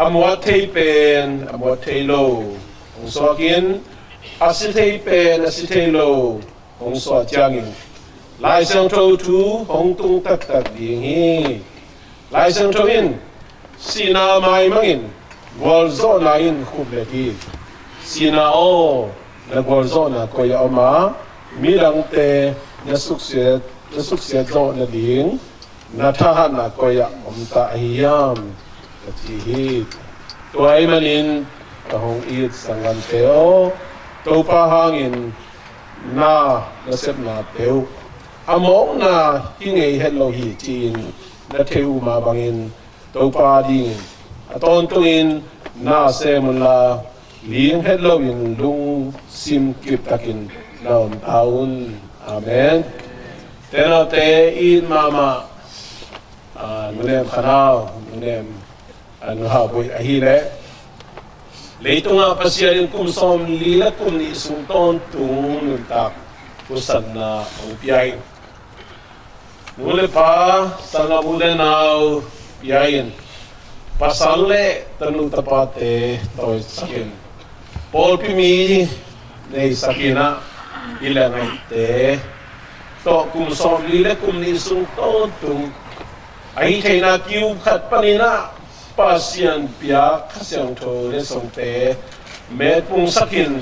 amwat tei pen amwat tei lo ong sokin asitei pen asitei lo ong so jiangin Lai sang trâu chú hong tung tak tak ding hi Lai sang trâu in Sina mai mangin Gwal zo na in khub leki Sina o Na gwal zo na koya oma Mirang te Na suksiet zo na ding Na tahan na koya om ta hiyam Katihit Tuay manin Kahong it sangan teo Topa hangin Na Nasip na teo Among na hingay hello hi chin na teu ma bangin to pa ding aton tuin na semula ling hello in lung sim kip takin naon taun amen tena te in mama nunem khanao nunem anu ha boy ahile leito nga pasyarin kum som lila kum ni sung ton tung nuntak kusan na upiay Mule pa sa nabulan naw piyayin. Pasale tanong tapate toy sakin. Paul pimi nei sakina ilangay te. To kum som lile kum nisung tontung. Ay kay na kiw kat panina pasyan piya kasyang to resong te. Met pung sakin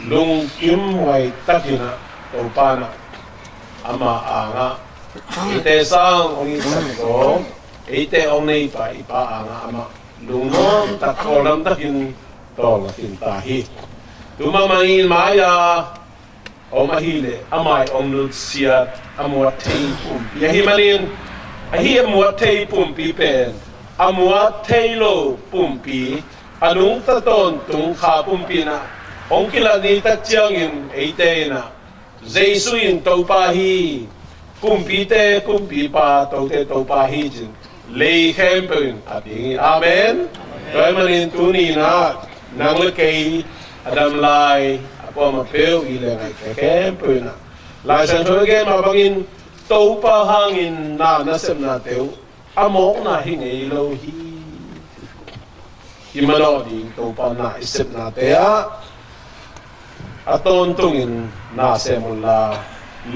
lung kim way takina to pana ama anga. Ite sang ong isan ko, ite ong nei pa ipa anga ama lungom takolam takin tol natin tahi. Tumamangin maya o mahile amay ong lutsiat amuat tei pumpi. Yahimanin ahi amuat tei pumpi pen amuat tei lo pumpi anung taton tung ka pumpi na ong kila ni tak chiang in ate na Jesu in to pa hi kumpi te kumpi pa to te to pa hi jin lei khem pun ating amen rồi manin tu ni na nang le kei adam lai apo ma peu i le ngai khem pun na lai san thoi ge ma bangin to pa hangin na sem na teu amok na hi ngei lo hi imano di to pa na isip na te a aton tungin na semula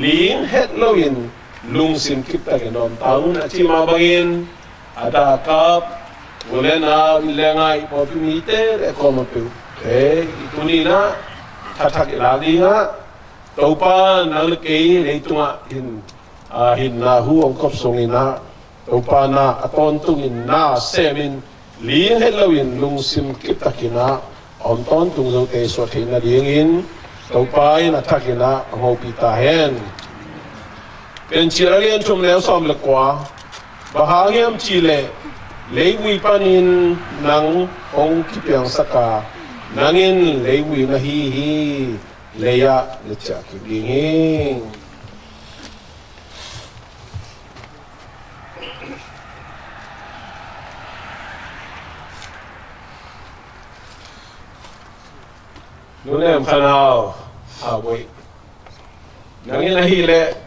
ling het loin lung sim kita genom taun a chima bangin ada kap bolena ilengai popimite re komapu ituni na thathak ilali nga topa nalkei leitunga hin na hu ongkop songina topa na aton tungin na semin ling het loin lung sim kita kina onton tung zo te so thina dingin topai na thakina ngopi ta hen pen chiralian chum leo som le kwa bahagiam chile lewi panin nang ong kipyang saka nangin lewi na hi leya le cha kibing nunem khanao away nangin na hile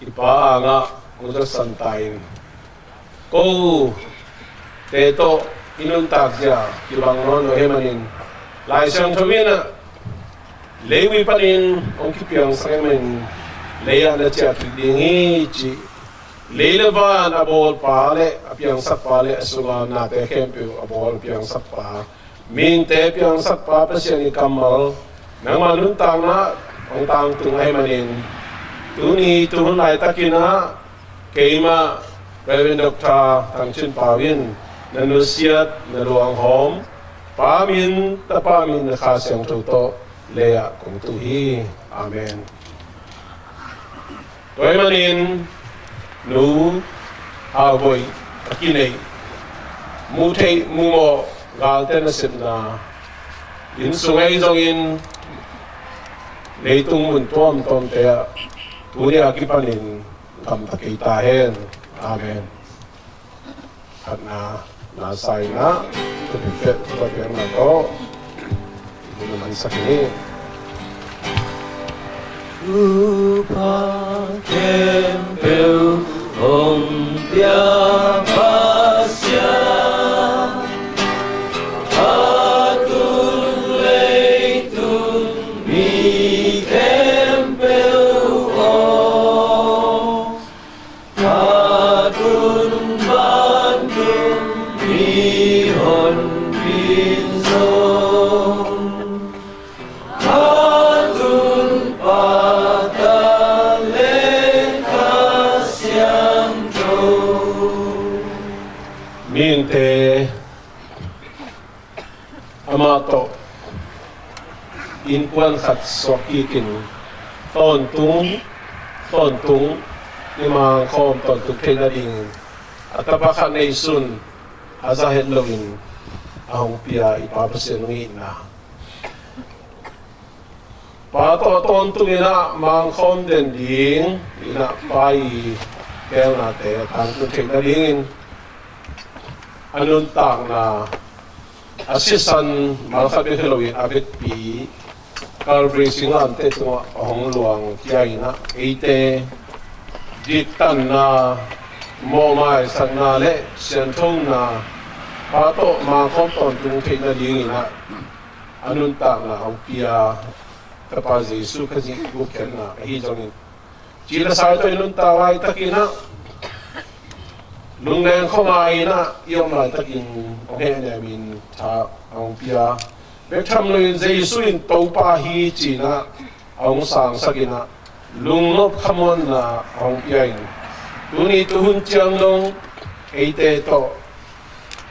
ipa nga udah santain ko teto inun takja kibang nono hemanin lai sang thawina lewi panin ong kipyang sakemen leya na cha kidingi chi leilavan abol pale apyang sapale asunga na te kempu abol pyang sappa min te pyang sappa pasyan ikamal nang manuntang na ang tang tungay manin tuni tuhun lai takina keima Reverend Dr. Tangchin Pawin nanusiat na luang hom pamin tapamin na kasyang tuto leya kung tuhi amen toy manin nu aboy akinay mutay mumo galte na simna in sungay zongin leitung muntuam tom teya tuni akipanin kam takitahen amen at nasay na tupipit pagyan na to hindi naman sa kini Lupa tempel ompia pasya atun leitun mi tempel o atun bandung mi hon pinson atun minte amato inpuan khat sokikin tontung ni mga kom tontung tinading at tapakan na isun azahet lawin ahong pia ipapasinungin na pato tontung ina mga kom den ding ina pai kaya natin tontung tinadingin anuntang na asisan malakabi Halloween abit pi Calvary singante tunga ahong luang kiyay na ite ditan na momay sanale siyentong na pato mga kompon tung na dingin na anuntang na ang piya kapag Jesu kasi bukyan na hijongin jila sa ito inuntaway takina nung nang kumain na yung mga taking ohen namin sa ang pia bekam lo yung Jesu yung taupahi china ang sang sagina lungnop kamon na ang pia yung tuni tuhun chiyang nung eite to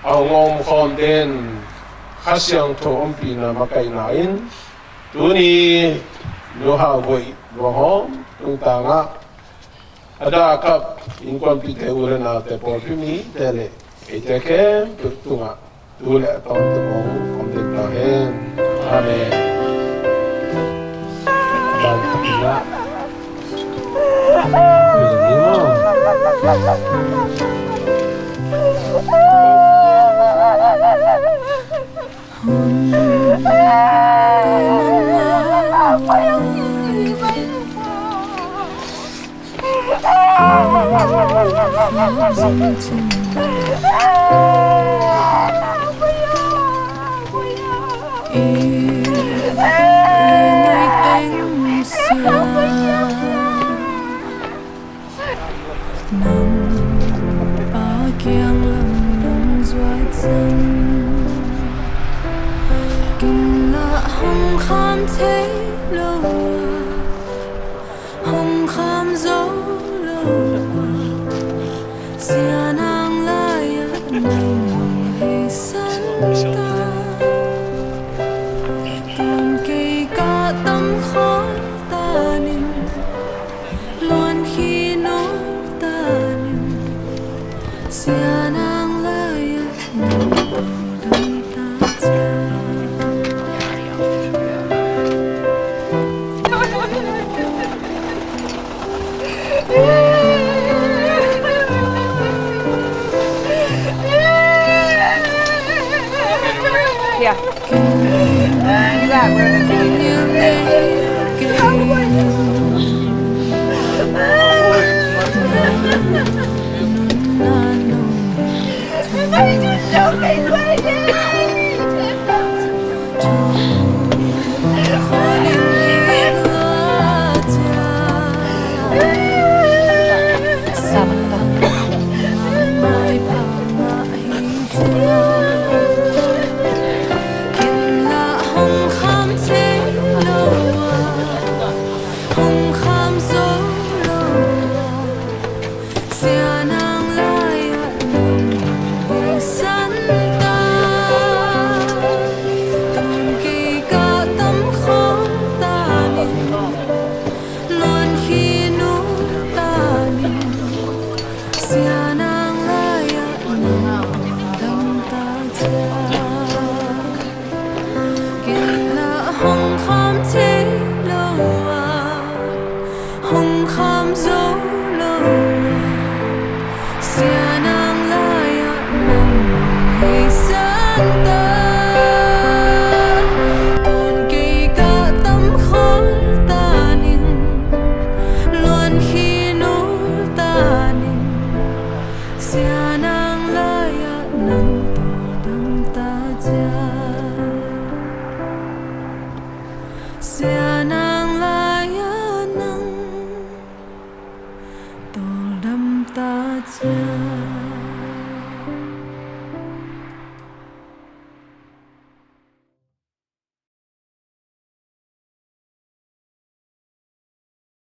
ang om konten kasyang to ang pina makainain tuni nuhagoy luhom tung tanga ada kap ingkwan pite ulen na te porfumi tele iteke tunga tule tom tumong kontek tahen Amen. Ban kakila. Ini mo. Apa yang ini Yeah. Do that. We're Sia